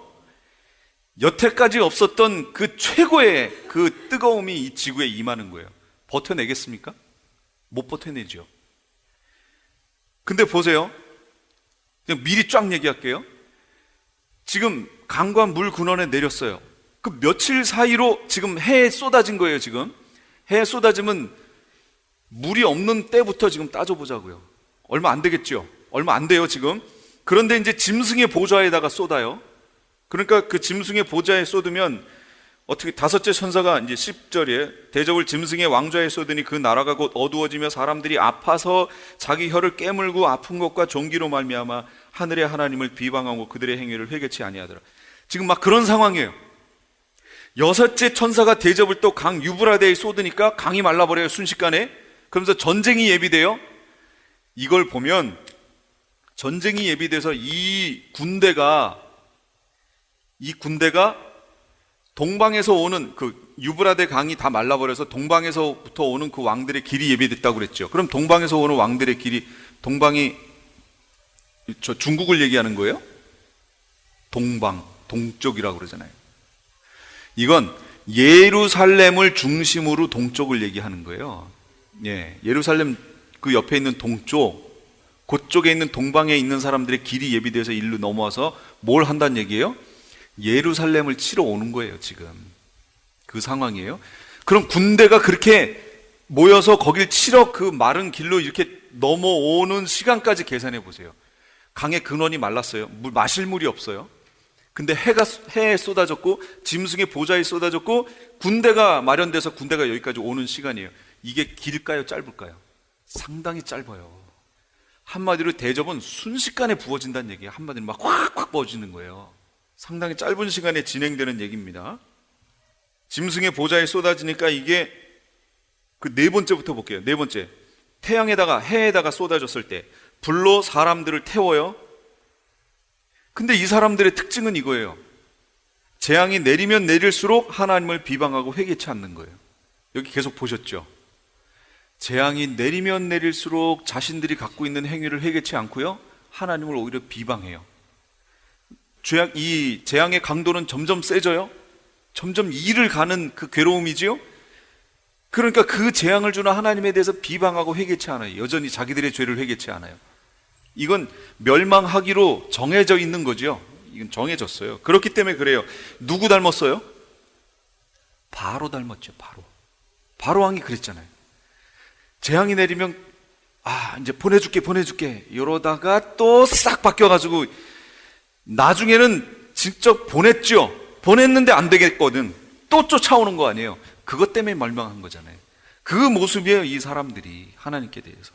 여태까지 없었던 그 최고의 그 뜨거움이 이 지구에 임하는 거예요. 버텨내겠습니까? 못 버텨내죠. 근데 보세요. 그냥 미리 쫙 얘기할게요. 지금 강과 물 근원에 내렸어요. 그 며칠 사이로 지금 해에 쏟아진 거예요. 지금 해에 쏟아지면 물이 없는 때부터 지금 따져보자고요. 얼마 안 되겠죠? 얼마 안 돼요 지금. 그런데 이제 짐승의 보좌에다가 쏟아요. 그러니까 그 짐승의 보좌에 쏟으면 어떻게 다섯째 천사가 이제 10절에 대접을 짐승의 왕좌에 쏟으니 그 나라가 곧 어두워지며 사람들이 아파서 자기 혀를 깨물고 아픈 것과 종기로 말미암아 하늘의 하나님을 비방하고 그들의 행위를 회개치 아니하더라. 지금 막 그런 상황이에요. 여섯째 천사가 대접을 또 강 유브라데에 쏟으니까 강이 말라버려요. 순식간에. 그러면서 전쟁이 예비돼요. 이걸 보면 전쟁이 예비돼서 이 군대가 동방에서 오는 그 유브라데 강이 다 말라버려서 동방에서부터 오는 그 왕들의 길이 예비됐다고 그랬죠. 그럼 동방에서 오는 왕들의 길이, 동방이 저 중국을 얘기하는 거예요? 동방, 동쪽이라고 그러잖아요. 이건 예루살렘을 중심으로 동쪽을 얘기하는 거예요. 예, 예루살렘 그 옆에 있는 동쪽, 그쪽에 있는 동방에 있는 사람들의 길이 예비되어서 일로 넘어와서 뭘 한다는 얘기예요? 예루살렘을 치러 오는 거예요, 지금. 그 상황이에요. 그럼 군대가 그렇게 모여서 거길 치러 그 마른 길로 이렇게 넘어오는 시간까지 계산해 보세요. 강의 근원이 말랐어요. 마실 물이 없어요. 근데 해에 쏟아졌고 짐승의 보좌에 쏟아졌고 군대가 마련돼서 군대가 여기까지 오는 시간이에요. 이게 길까요, 짧을까요? 상당히 짧아요. 한마디로 대접은 순식간에 부어진다는 얘기예요. 한마디로 막 확 부어지는 거예요. 상당히 짧은 시간에 진행되는 얘기입니다. 짐승의 보좌에 쏟아지니까 이게 그 네 번째부터 볼게요. 네 번째, 태양에다가 해에다가 쏟아졌을 때 불로 사람들을 태워요. 근데 이 사람들의 특징은 이거예요. 재앙이 내리면 내릴수록 하나님을 비방하고 회개치 않는 거예요. 여기 계속 보셨죠? 재앙이 내리면 내릴수록 자신들이 갖고 있는 행위를 회개치 않고요, 하나님을 오히려 비방해요. 이 재앙의 강도는 점점 세져요. 점점 이를 가는 그 괴로움이지요. 그러니까 그 재앙을 주는 하나님에 대해서 비방하고 회개치 않아요. 여전히 자기들의 죄를 회개치 않아요. 이건 멸망하기로 정해져 있는 거죠. 이건 정해졌어요. 그렇기 때문에 그래요. 누구 닮았어요? 바로 닮았죠. 바로 왕이 그랬잖아요. 재앙이 내리면 이제 보내줄게 이러다가 또 싹 바뀌어가지고 나중에는 직접 보냈죠. 보냈는데 안 되겠거든. 또 쫓아오는 거 아니에요. 그것 때문에 멸망한 거잖아요. 그 모습이에요, 이 사람들이 하나님께 대해서.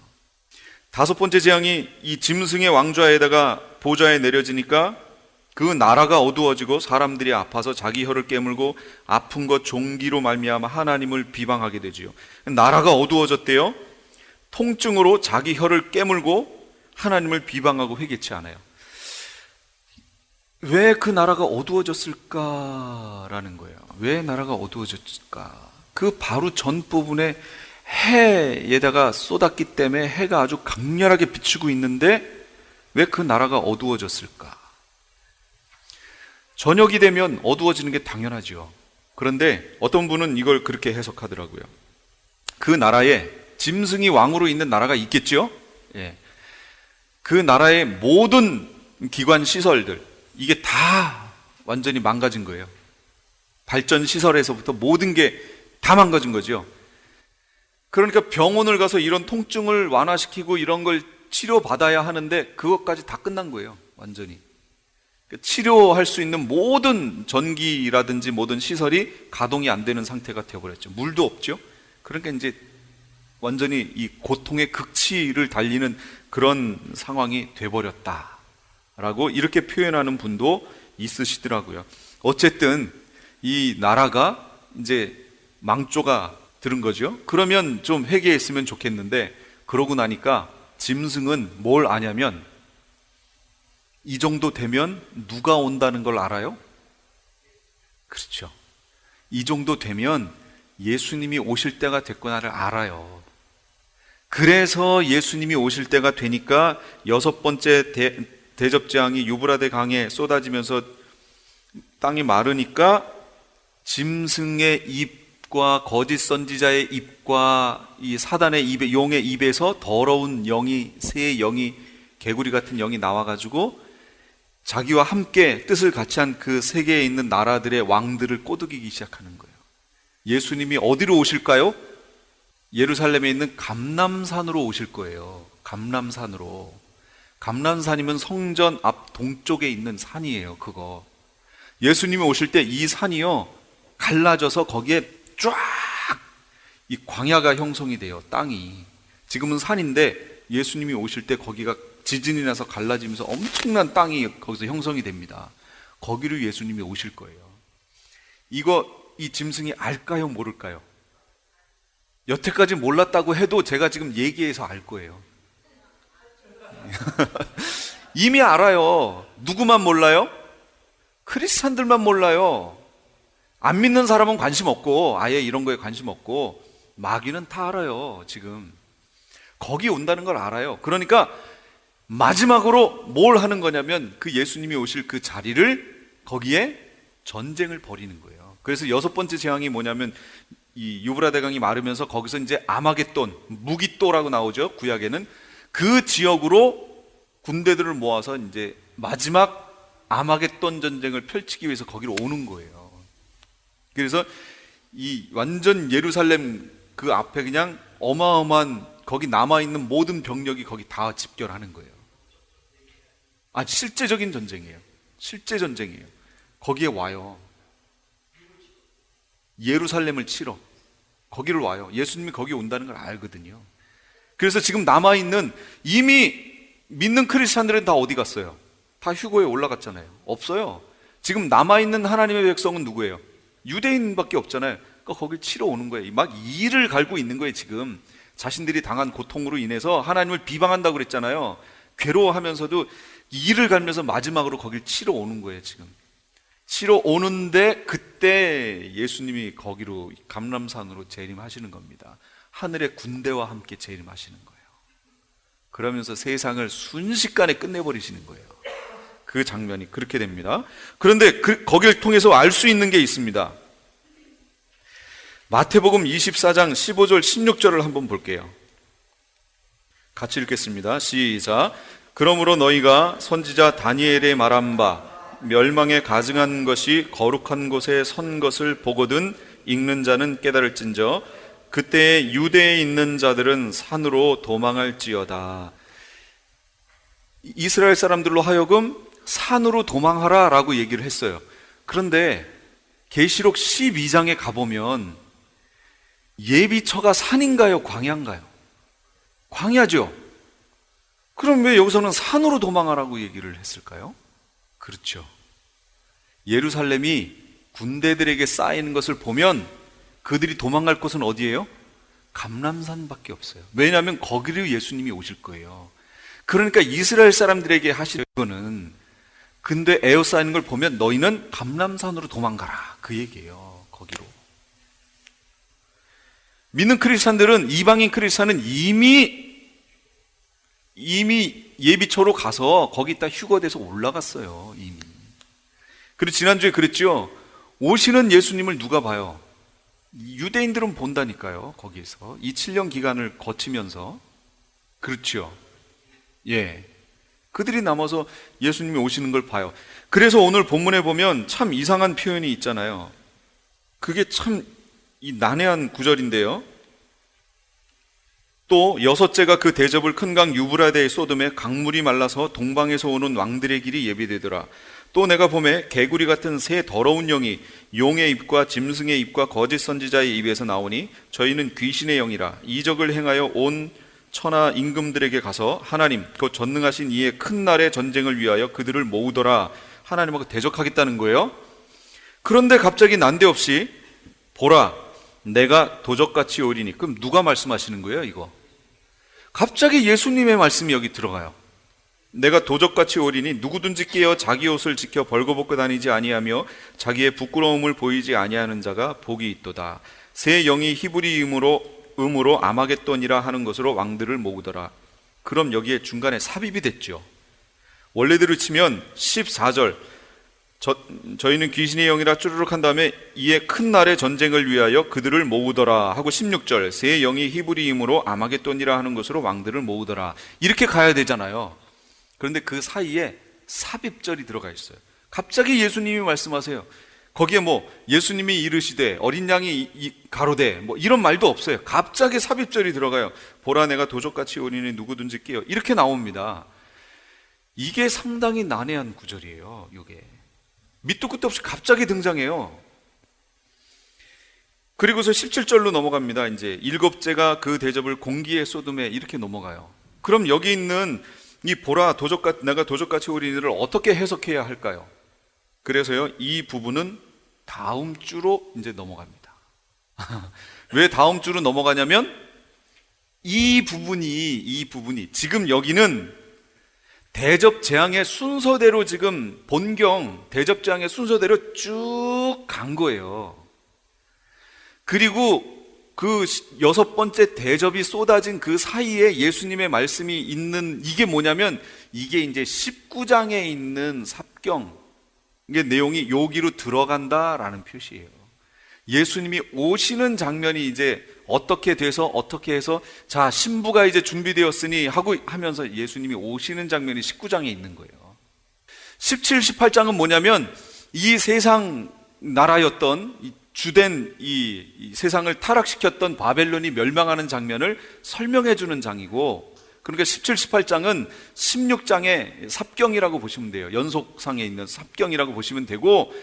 다섯 번째 재앙이 이 짐승의 왕좌에다가 보좌에 내려지니까 그 나라가 어두워지고 사람들이 아파서 자기 혀를 깨물고 아픈 것 종기로 말미암아 하나님을 비방하게 되지요. 나라가 어두워졌대요. 통증으로 자기 혀를 깨물고 하나님을 비방하고 회개치 않아요. 왜 그 나라가 어두워졌을까라는 거예요. 왜 나라가 어두워졌을까? 그 바로 전 부분에 해에다가 쏟았기 때문에 해가 아주 강렬하게 비추고 있는데 왜 그 나라가 어두워졌을까? 저녁이 되면 어두워지는 게 당연하죠. 그런데 어떤 분은 이걸 그렇게 해석하더라고요. 그 나라에 짐승이 왕으로 있는 나라가 있겠죠? 예. 그 나라의 모든 기관 시설들, 이게 다 완전히 망가진 거예요. 발전 시설에서부터 모든 게 다 망가진 거죠. 그러니까 병원을 가서 이런 통증을 완화시키고 이런 걸 치료받아야 하는데 그것까지 다 끝난 거예요. 완전히. 치료할 수 있는 모든 전기라든지 모든 시설이 가동이 안 되는 상태가 되어버렸죠. 물도 없죠. 그러니까 이제 완전히 이 고통의 극치를 달리는 그런 상황이 돼버렸다라고 이렇게 표현하는 분도 있으시더라고요. 어쨌든 이 나라가 이제 망조가 들은 거죠. 그러면 좀 회개했으면 좋겠는데 그러고 나니까 짐승은 뭘 아냐면 이 정도 되면 누가 온다는 걸 알아요? 그렇죠. 이 정도 되면 예수님이 오실 때가 됐구나를 알아요. 그래서 예수님이 오실 때가 되니까 여섯 번째 대접재앙이 유브라데 강에 쏟아지면서 땅이 마르니까 짐승의 입과 거짓 선지자의 입과 이 사단의 입에, 용의 입에서 더러운 영이, 새의 영이, 개구리 같은 영이 나와가지고 자기와 함께 뜻을 같이 한 그 세계에 있는 나라들의 왕들을 꼬드기기 시작하는 거예요. 예수님이 어디로 오실까요? 예루살렘에 있는 감람산으로 오실 거예요. 감람산으로. 감람산이면 성전 앞 동쪽에 있는 산이에요. 그거. 예수님이 오실 때 이 산이요 갈라져서 거기에 쫙 이 광야가 형성이 돼요. 땅이. 지금은 산인데 예수님이 오실 때 거기가 지진이 나서 갈라지면서 엄청난 땅이 거기서 형성이 됩니다. 거기로 예수님이 오실 거예요. 이 짐승이 알까요? 모를까요? 여태까지 몰랐다고 해도 제가 지금 얘기해서 알 거예요. 이미 알아요. 누구만 몰라요? 크리스찬들만 몰라요. 안 믿는 사람은 관심 없고 아예 이런 거에 관심 없고 마귀는 다 알아요. 지금 거기 온다는 걸 알아요. 그러니까 마지막으로 뭘 하는 거냐면 그 예수님이 오실 그 자리를 거기에 전쟁을 벌이는 거예요. 그래서 여섯 번째 재앙이 뭐냐면 이 유브라 대강이 마르면서 거기서 이제 아마겟돈, 무기또라고 나오죠. 구약에는 그 지역으로 군대들을 모아서 이제 마지막 아마겟돈 전쟁을 펼치기 위해서 거기로 오는 거예요. 그래서 이 완전 예루살렘 그 앞에 그냥 어마어마한 거기 남아있는 모든 병력이 거기 다 집결하는 거예요. 실제적인 전쟁이에요. 실제 전쟁이에요. 거기에 와요. 예루살렘을 치러 거기를 와요. 예수님이 거기 온다는 걸 알거든요. 그래서 지금 남아있는 이미 믿는 크리스찬들은 다 어디 갔어요? 다 휴거에 올라갔잖아요. 없어요. 지금 남아있는 하나님의 백성은 누구예요? 유대인밖에 없잖아요. 그러니까 거길 치러 오는 거예요. 막 이를 갈고 있는 거예요. 지금 자신들이 당한 고통으로 인해서 하나님을 비방한다고 그랬잖아요. 괴로워하면서도 이를 갈면서 마지막으로 거길 치러 오는 거예요. 지금 치러 오는데 그때 예수님이 거기로 감람산으로 재림하시는 겁니다. 하늘의 군대와 함께 재림하시는 거예요. 그러면서 세상을 순식간에 끝내버리시는 거예요. 그 장면이 그렇게 됩니다. 그런데 거기를 통해서 알 수 있는 게 있습니다. 마태복음 24장 15절 16절을 한번 볼게요. 같이 읽겠습니다. 시작. 그러므로 너희가 선지자 다니엘의 말한 바 멸망에 가증한 것이 거룩한 곳에 선 것을 보거든 읽는 자는 깨달을진저 그때에 유대에 있는 자들은 산으로 도망할지어다. 이스라엘 사람들로 하여금 산으로 도망하라 라고 얘기를 했어요. 그런데 계시록 12장에 가보면 예비처가 산인가요? 광야인가요? 광야죠. 그럼 왜 여기서는 산으로 도망하라고 얘기를 했을까요? 그렇죠. 예루살렘이 군대들에게 쌓이는 것을 보면 그들이 도망갈 곳은 어디예요? 감람산밖에 없어요. 왜냐하면 거기로 예수님이 오실 거예요. 그러니까 이스라엘 사람들에게 하실 거는 근데 에워싸이는 걸 보면 너희는 감람산으로 도망가라 그 얘기예요. 거기로. 믿는 크리스찬들은 이방인 크리스찬은 이미 예비처로 가서 거기 있다 휴거돼서 올라갔어요. 이미. 그리고 지난주에 그랬죠. 오시는 예수님을 누가 봐요? 유대인들은 본다니까요. 거기에서 이 7년 기간을 거치면서. 그렇죠. 예. 그들이 남아서 예수님이 오시는 걸 봐요. 그래서 오늘 본문에 보면 참 이상한 표현이 있잖아요. 그게 참 이 난해한 구절인데요. 또 여섯째가 그 대접을 큰 강 유브라데에 쏟음에 강물이 말라서 동방에서 오는 왕들의 길이 예비되더라. 또 내가 보매 개구리 같은 새 더러운 영이 용의 입과 짐승의 입과 거짓 선지자의 입에서 나오니 저희는 귀신의 영이라 이적을 행하여 온 천하 임금들에게 가서 하나님 곧 전능하신 이의 큰 날의 전쟁을 위하여 그들을 모으더라. 하나님하고 대적하겠다는 거예요. 그런데 갑자기 난데없이 보라 내가 도적같이 오리니. 그럼 누가 말씀하시는 거예요 이거? 갑자기 예수님의 말씀이 여기 들어가요. 내가 도적같이 오리니 누구든지 깨어 자기 옷을 지켜 벌거벗고 다니지 아니하며 자기의 부끄러움을 보이지 아니하는 자가 복이 있도다. 새 영이 히브리 음으로 아마겟돈이라 하는 것으로 왕들을 모으더라. 그럼 여기에 중간에 삽입이 됐죠. 원래대로 치면 14절 저희는 귀신의 영이라 쭈르륵 한 다음에 이에 큰 날의 전쟁을 위하여 그들을 모으더라 하고 16절 새 영이 히브리임으로 아마겟돈이라 하는 것으로 왕들을 모으더라 이렇게 가야 되잖아요. 그런데 그 사이에 삽입절이 들어가 있어요. 갑자기 예수님이 말씀하세요. 거기에 뭐 예수님이 이르시되 어린 양이 가로되 뭐 이런 말도 없어요. 갑자기 삽입절이 들어가요. 보라 내가 도적같이 오리니 누구든지 깨어 이렇게 나옵니다. 이게 상당히 난해한 구절이에요. 이게 밑도 끝도 없이 갑자기 등장해요. 그리고서 17절로 넘어갑니다. 이제 일곱째가 그 대접을 공기에 쏟음에 이렇게 넘어가요. 그럼 여기 있는 이 보라 내가 도적같이 오리니를 어떻게 해석해야 할까요? 그래서요 이 부분은 다음 주로 이제 넘어갑니다. 왜 다음 주로 넘어가냐면 이 부분이 지금 여기는 대접 재앙의 순서대로 지금 본경 대접 재앙의 순서대로 쭉 간 거예요. 그리고 그 여섯 번째 대접이 쏟아진 그 사이에 예수님의 말씀이 있는 이게 뭐냐면 이게 이제 19장에 있는 삽경 이게 내용이 여기로 들어간다라는 표시예요. 예수님이 오시는 장면이 이제 어떻게 돼서 어떻게 해서 자, 신부가 이제 준비되었으니 하고 하면서 예수님이 오시는 장면이 19장에 있는 거예요. 17, 18장은 뭐냐면 이 세상 나라였던 이 주된 이 세상을 타락시켰던 바벨론이 멸망하는 장면을 설명해 주는 장이고, 그러니까 17, 18장은 16장의 삽경이라고 보시면 돼요. 연속상에 있는 삽경이라고 보시면 되고,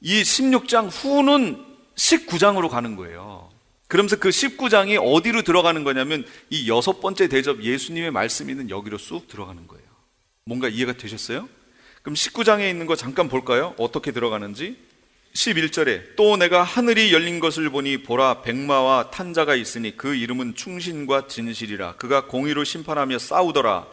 이 16장 후는 19장으로 가는 거예요. 그러면서 그 19장이 어디로 들어가는 거냐면 이 6번째 대접 예수님의 말씀이 있는 여기로 쑥 들어가는 거예요. 뭔가 이해가 되셨어요? 그럼 19장에 있는 거 잠깐 볼까요? 어떻게 들어가는지. 11절에 또 내가 하늘이 열린 것을 보니 보라 백마와 탄 자가 있으니 그 이름은 충신과 진실이라. 그가 공의로 심판하며 싸우더라.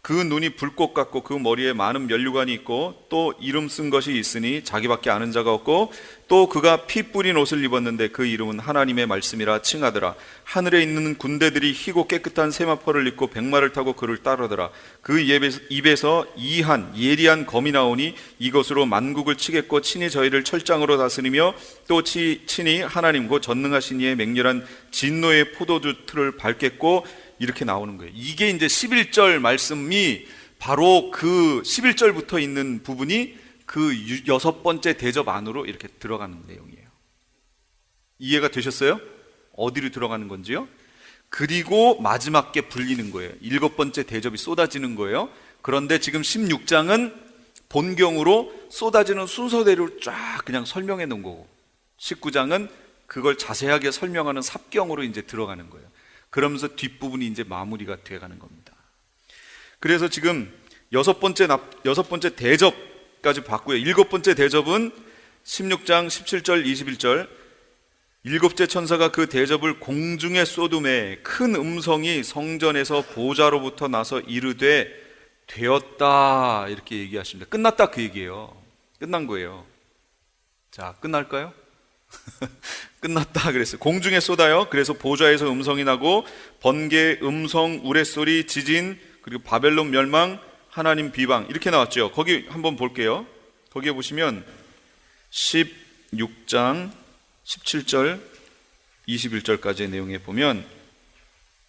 그 눈이 불꽃 같고 그 머리에 많은 면류관이 있고 또 이름 쓴 것이 있으니 자기밖에 아는 자가 없고 또 그가 피 뿌린 옷을 입었는데 그 이름은 하나님의 말씀이라 칭하더라. 하늘에 있는 군대들이 희고 깨끗한 세마포를 입고 백마를 타고 그를 따르더라. 그 입에서 이한 예리한 검이 나오니 이것으로 만국을 치겠고 친히 저희를 철장으로 다스리며 또 친히 하나님 곧 전능하신 이의 맹렬한 진노의 포도주 틀을 밟겠고, 이렇게 나오는 거예요. 이게 이제 11절 말씀이 바로 그 11절부터 있는 부분이 그 6번째 대접 안으로 이렇게 들어가는 내용이에요. 이해가 되셨어요? 어디로 들어가는 건지요? 그리고 마지막 게 불리는 거예요. 7번째 대접이 쏟아지는 거예요. 그런데 지금 16장은 본경으로 쏟아지는 순서대로 쫙 그냥 설명해 놓은 거고, 19장은 그걸 자세하게 설명하는 삽경으로 이제 들어가는 거예요. 그러면서 뒷부분이 이제 마무리가 되어가는 겁니다. 그래서 지금 6번째 대접까지 봤고요. 7번째 대접은 16장 17절 21절, 7째 천사가 그 대접을 공중에 쏟음에 큰 음성이 성전에서 보좌로부터 나서 이르되 되었다, 이렇게 얘기하십니다. 끝났다 그 얘기예요. 끝난 거예요. 자, 끝날까요? 끝났다 그랬어요. 공중에 쏟아요. 그래서 보좌에서 음성이 나고 번개, 음성, 우레소리, 지진, 그리고 바벨론 멸망, 하나님 비방, 이렇게 나왔죠. 거기 한번 볼게요. 거기에 보시면 16장 17절 21절까지의 내용에 보면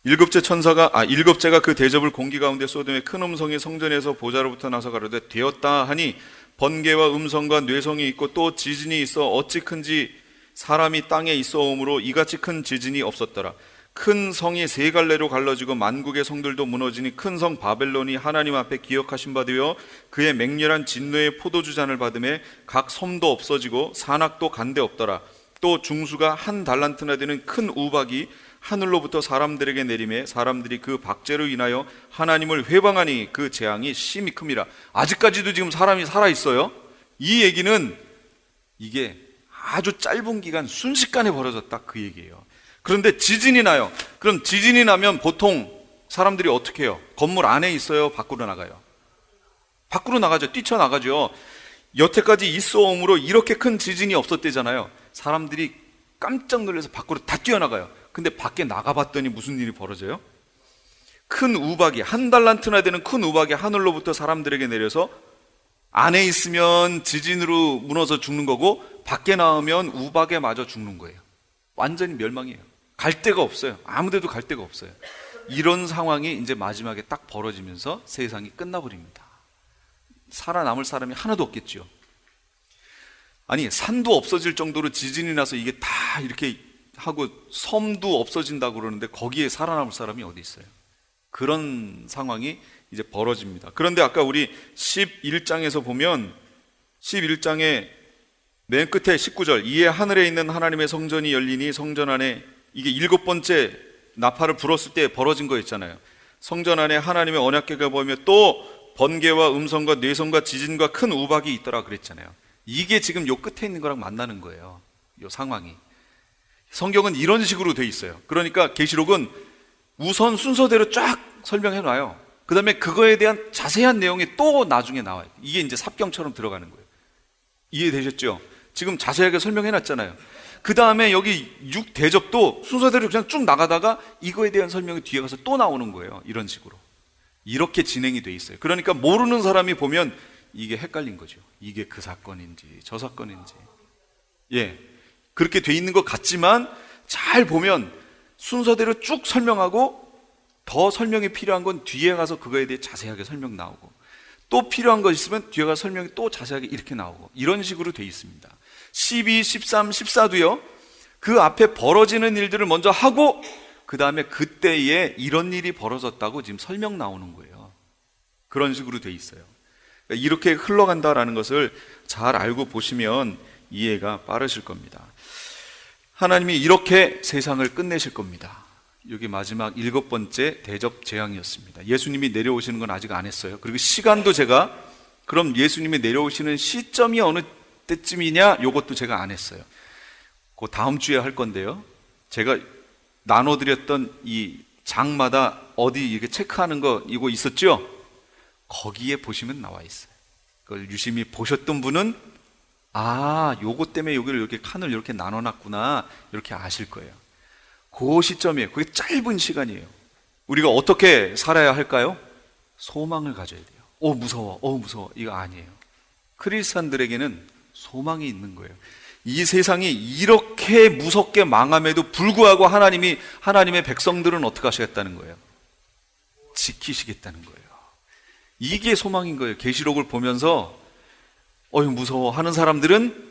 일곱째가 그 대접을 공기 가운데 쏟음에 큰 음성이 성전에서 보좌로부터 나서 가로되 되었다 하니 번개와 음성과 뇌성이 있고 또 지진이 있어 어찌 큰지 사람이 땅에 있어 오므로 이같이 큰 지진이 없었더라. 큰 성이 세 갈래로 갈라지고 만국의 성들도 무너지니 큰 성 바벨론이 하나님 앞에 기억하신 바 되어 그의 맹렬한 진노의 포도주 잔을 받음에 각 섬도 없어지고 산악도 간데 없더라. 또 중수가 한 달란트나 되는 큰 우박이 하늘로부터 사람들에게 내림에 사람들이 그 박제로 인하여 하나님을 회방하니 그 재앙이 심히 큽니다. 아직까지도 지금 사람이 살아있어요. 이 얘기는 이게 아주 짧은 기간 순식간에 벌어졌다 그 얘기예요. 그런데 지진이 나요. 그럼 지진이 나면 보통 사람들이 어떻게 해요? 건물 안에 있어요? 밖으로 나가요? 밖으로 나가죠. 뛰쳐나가죠. 여태까지 있어 오므로 이렇게 큰 지진이 없었대잖아요. 사람들이 깜짝 놀라서 밖으로 다 뛰어나가요. 근데 밖에 나가봤더니 무슨 일이 벌어져요? 큰 우박이, 한 달란트나 되는 큰 우박이 하늘로부터 사람들에게 내려서 안에 있으면 지진으로 무너져 죽는 거고 밖에 나오면 우박에 맞아 죽는 거예요. 완전히 멸망이에요. 갈 데가 없어요. 아무데도 갈 데가 없어요. 이런 상황이 이제 마지막에 딱 벌어지면서 세상이 끝나버립니다. 살아남을 사람이 하나도 없겠죠. 아니, 산도 없어질 정도로 지진이 나서 이게 다 이렇게 하고 섬도 없어진다고 그러는데 거기에 살아남을 사람이 어디 있어요? 그런 상황이 이제 벌어집니다. 그런데 아까 우리 11장에서 보면 11장의 맨 끝에 19절 이에 하늘에 있는 하나님의 성전이 열리니 성전 안에, 이게 7번째 나팔을 불었을 때 벌어진 거 있잖아요. 성전 안에 하나님의 언약궤가 보이며 또 번개와 음성과 뇌성과 지진과 큰 우박이 있더라 그랬잖아요. 이게 지금 요 끝에 있는 거랑 만나는 거예요. 요 상황이. 성경은 이런 식으로 돼 있어요. 그러니까 계시록은 우선 순서대로 쫙 설명해 놔요. 그 다음에 그거에 대한 자세한 내용이 또 나중에 나와요. 이게 이제 삽경처럼 들어가는 거예요. 이해되셨죠? 지금 자세하게 설명해 놨잖아요. 그 다음에 여기 6대접도 순서대로 그냥 쭉 나가다가 이거에 대한 설명이 뒤에 가서 또 나오는 거예요. 이런 식으로. 이렇게 진행이 돼 있어요. 그러니까 모르는 사람이 보면 이게 헷갈린 거죠. 이게 그 사건인지 저 사건인지. 예. 그렇게 돼 있는 것 같지만 잘 보면 순서대로 쭉 설명하고 더 설명이 필요한 건 뒤에 가서 그거에 대해 자세하게 설명 나오고 또 필요한 거 있으면 뒤에 가서 설명이 또 자세하게 이렇게 나오고 이런 식으로 돼 있습니다. 12, 13, 14도요. 그 앞에 벌어지는 일들을 먼저 하고 그 다음에 그때에 이런 일이 벌어졌다고 지금 설명 나오는 거예요. 그런 식으로 돼 있어요. 그러니까 이렇게 흘러간다라는 것을 잘 알고 보시면 이해가 빠르실 겁니다. 하나님이 이렇게 세상을 끝내실 겁니다. 여기 마지막 7번째 대접 재앙이었습니다. 예수님이 내려오시는 건 아직 안 했어요. 그리고 시간도 제가 그럼 예수님이 내려오시는 시점이 어느 때쯤이냐 이것도 제가 안 했어요. 그 다음 주에 할 건데요. 제가 나눠드렸던 이 장마다 어디 이렇게 체크하는 거 이거 있었죠? 거기에 보시면 나와 있어요. 그걸 유심히 보셨던 분은 요거 때문에 여기를 이렇게 칸을 이렇게 나눠놨구나 이렇게 아실 거예요. 그 시점이에요. 그게 짧은 시간이에요. 우리가 어떻게 살아야 할까요? 소망을 가져야 돼요. 무서워. 이거 아니에요. 크리스찬들에게는 소망이 있는 거예요. 이 세상이 이렇게 무섭게 망함에도 불구하고 하나님의 백성들은 어떻게 하시겠다는 거예요? 지키시겠다는 거예요. 이게 소망인 거예요. 계시록을 보면서 무서워 하는 사람들은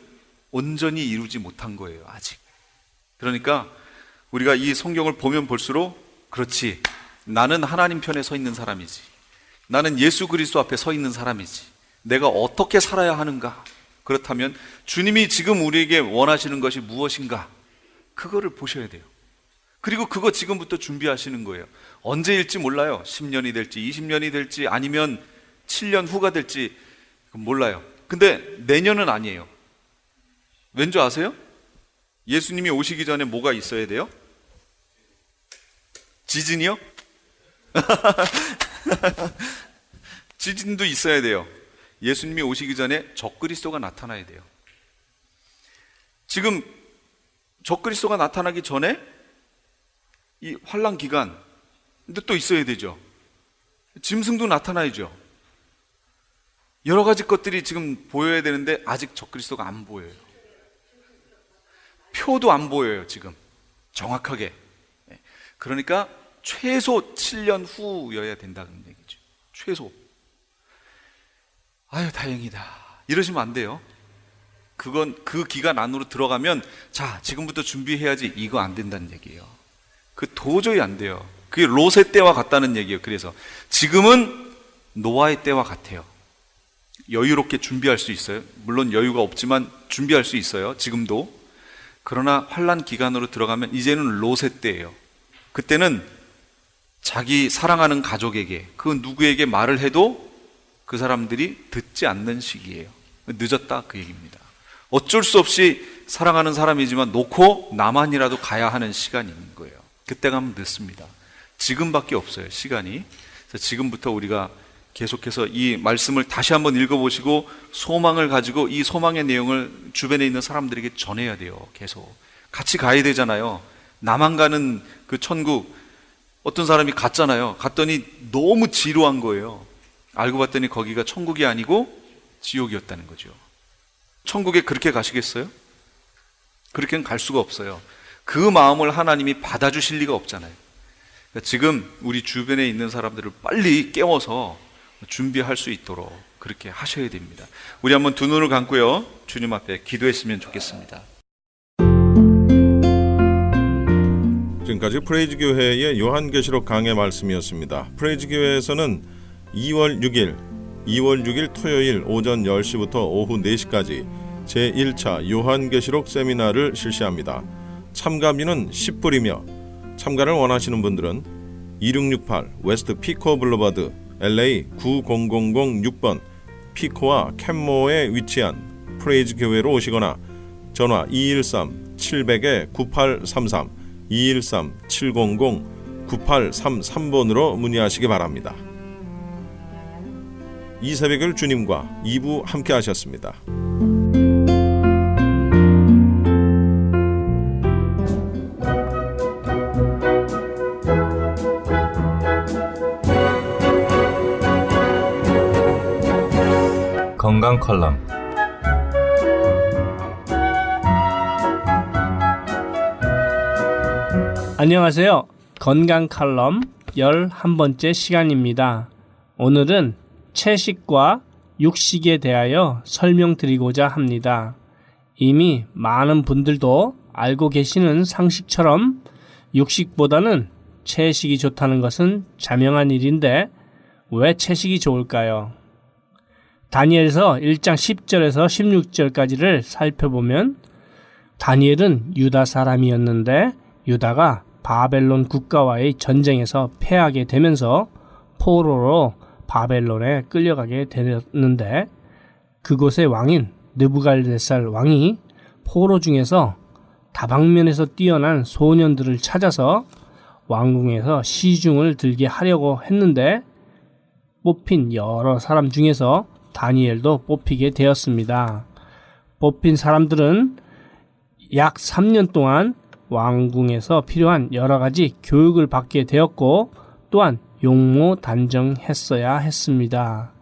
온전히 이루지 못한 거예요. 아직. 그러니까 우리가 이 성경을 보면 볼수록 그렇지, 나는 하나님 편에 서 있는 사람이지, 나는 예수 그리스도 앞에 서 있는 사람이지, 내가 어떻게 살아야 하는가. 그렇다면 주님이 지금 우리에게 원하시는 것이 무엇인가, 그거를 보셔야 돼요. 그리고 그거 지금부터 준비하시는 거예요. 언제일지 몰라요. 10년이 될지 20년이 될지 아니면 7년 후가 될지 몰라요. 근데 내년은 아니에요. 왠 줄 아세요? 예수님이 오시기 전에 뭐가 있어야 돼요? 지진이요? 지진도 있어야 돼요. 예수님이 오시기 전에 적그리스도가 나타나야 돼요. 지금 적그리스도가 나타나기 전에 이 환난 기간 근데 또 있어야 되죠. 짐승도 나타나야죠. 여러 가지 것들이 지금 보여야 되는데 아직 적그리스도가 안 보여요. 표도 안 보여요. 지금 정확하게. 그러니까 최소 7년 후여야 된다는 얘기죠. 최소. 다행이다 이러시면 안 돼요. 그건 그 기간 안으로 들어가면 자 지금부터 준비해야지, 이거 안 된다는 얘기예요. 그 도저히 안 돼요. 그게 롯의 때와 같다는 얘기예요. 그래서 지금은 노아의 때와 같아요. 여유롭게 준비할 수 있어요. 물론 여유가 없지만 준비할 수 있어요. 지금도. 그러나 환난 기간으로 들어가면 이제는 롯의 때예요. 그때는 자기 사랑하는 가족에게 그 누구에게 말을 해도 그 사람들이 듣지 않는 시기예요. 늦었다 그 얘기입니다. 어쩔 수 없이 사랑하는 사람이지만 놓고 나만이라도 가야 하는 시간인 거예요. 그때 가면 늦습니다. 지금밖에 없어요. 시간이. 그래서 지금부터 우리가 계속해서 이 말씀을 다시 한번 읽어보시고 소망을 가지고 이 소망의 내용을 주변에 있는 사람들에게 전해야 돼요. 계속 같이 가야 되잖아요. 나만 가는 그 천국, 어떤 사람이 갔잖아요. 갔더니 너무 지루한 거예요. 알고 봤더니 거기가 천국이 아니고 지옥이었다는 거죠. 천국에 그렇게 가시겠어요? 그렇게는 갈 수가 없어요. 그 마음을 하나님이 받아주실 리가 없잖아요. 그러니까 지금 우리 주변에 있는 사람들을 빨리 깨워서 준비할 수 있도록 그렇게 하셔야 됩니다. 우리 한번 두 눈을 감고요, 주님 앞에 기도했으면 좋겠습니다. 지금까지 프레이즈교회의 요한계시록 강해 말씀이었습니다. 프레이즈교회에서는 2월 6일 토요일 오전 10시부터 오후 4시까지 제1차 요한계시록 세미나를 실시합니다. 참가비는 10불이며 참가를 원하시는 분들은 2668 웨스트 피코 블루바드 LA 90006번 피코와 캔모어에 위치한 프레이즈 교회로 오시거나 전화 213-700-9833 213-700-9833번으로 문의하시기 바랍니다. 이 새벽을 주님과 2부 함께 하셨습니다. 건강 컬럼 안녕하세요. 건강 칼럼 11번째 시간입니다. 오늘은 채식과 육식에 대하여 설명드리고자 합니다. 이미 많은 분들도 알고 계시는 상식처럼 육식보다는 채식이 좋다는 것은 자명한 일인데 왜 채식이 좋을까요? 다니엘서 1장 10절에서 16절까지를 살펴보면 다니엘은 유다 사람이었는데 유다가 바벨론 국가와의 전쟁에서 패하게 되면서 포로로 바벨론에 끌려가게 되었는데 그곳의 왕인 느부갈네살 왕이 포로 중에서 다방면에서 뛰어난 소년들을 찾아서 왕궁에서 시중을 들게 하려고 했는데 뽑힌 여러 사람 중에서 다니엘도 뽑히게 되었습니다. 뽑힌 사람들은 약 3년 동안 왕궁에서 필요한 여러 가지 교육을 받게 되었고 또한 용모 단정했어야 했습니다.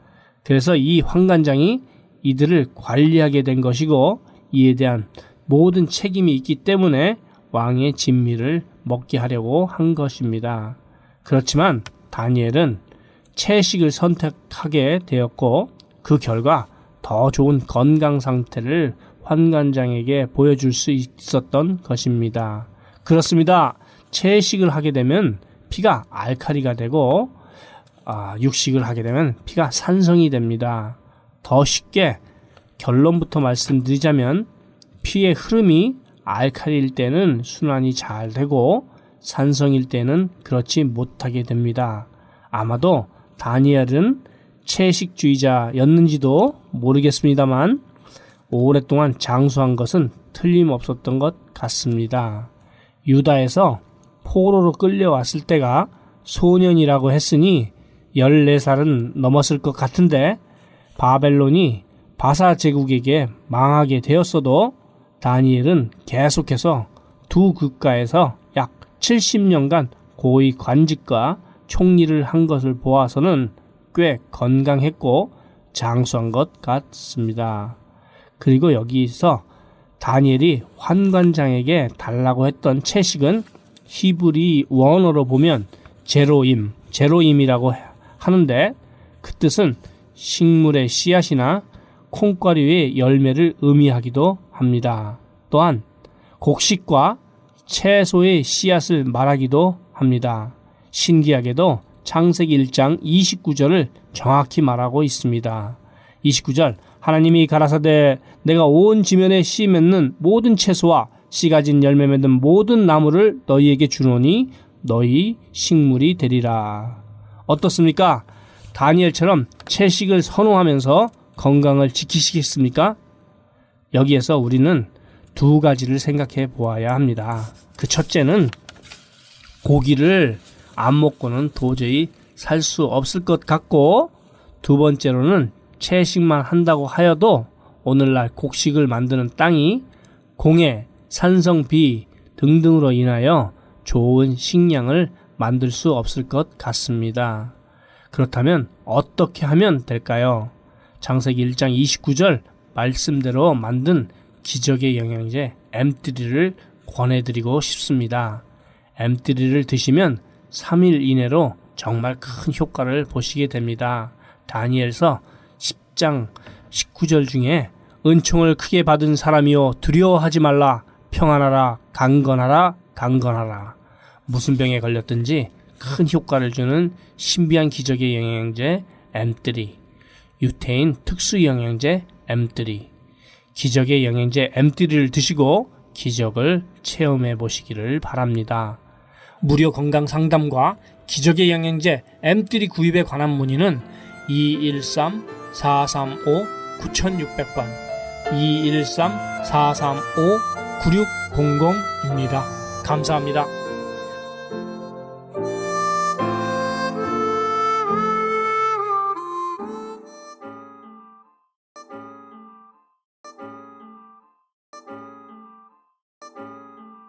그래서 이 환관장이 이들을 관리하게 된 것이고 이에 대한 모든 책임이 있기 때문에 왕의 진미를 먹게 하려고 한 것입니다. 그렇지만 다니엘은 채식을 선택하게 되었고 그 결과 더 좋은 건강 상태를 환관장에게 보여줄 수 있었던 것입니다. 그렇습니다. 채식을 하게 되면 피가 알칼리가 되고 육식을 하게 되면 피가 산성이 됩니다. 더 쉽게 결론부터 말씀드리자면 피의 흐름이 알칼리일 때는 순환이 잘 되고 산성일 때는 그렇지 못하게 됩니다. 아마도 다니엘은 채식주의자였는지도 모르겠습니다만 오랫동안 장수한 것은 틀림없었던 것 같습니다. 유다에서 포로로 끌려왔을 때가 소년이라고 했으니 14살은 넘었을 것 같은데 바벨론이 바사 제국에게 망하게 되었어도 다니엘은 계속해서 두 국가에서 약 70년간 고위 관직과 총리를 한 것을 보아서는 꽤 건강했고 장수한 것 같습니다. 그리고 여기서 다니엘이 환관장에게 달라고 했던 채식은 히브리 원어로 보면 제로임이라고 하는데 그 뜻은 식물의 씨앗이나 콩가루의 열매를 의미하기도 합니다. 또한 곡식과 채소의 씨앗을 말하기도 합니다. 신기하게도 창세기 1장 29절을 정확히 말하고 있습니다. 29절 하나님이 가라사대 내가 온 지면에 씨 맺는 모든 채소와 씨 가진 열매 맺는 모든 나무를 너희에게 주노니 너희 식물이 되리라. 어떻습니까? 다니엘처럼 채식을 선호하면서 건강을 지키시겠습니까? 여기에서 우리는 두 가지를 생각해 보아야 합니다. 그 첫째는 고기를 안 먹고는 도저히 살 수 없을 것 같고 두 번째로는 채식만 한다고 하여도 오늘날 곡식을 만드는 땅이 공해, 산성, 비 등등으로 인하여 좋은 식량을 만들 수 없을 것 같습니다. 그렇다면 어떻게 하면 될까요? 창세기 1장 29절 말씀대로 만든 기적의 영양제 M3를 권해드리고 싶습니다. M3를 드시면 3일 이내로 정말 큰 효과를 보시게 됩니다. 다니엘서 10장 19절 중에 은총을 크게 받은 사람이여 두려워하지 말라 평안하라 강건하라 무슨 병에 걸렸든지 큰 효과를 주는 신비한 기적의 영양제 M3 유태인 특수 영양제 M3 기적의 영양제 M3를 드시고 기적을 체험해 보시기를 바랍니다. 무료 건강 상담과 기적의 영양제 M3 구입에 관한 문의는 213-435-9600번 213-435-9600입니다. 감사합니다.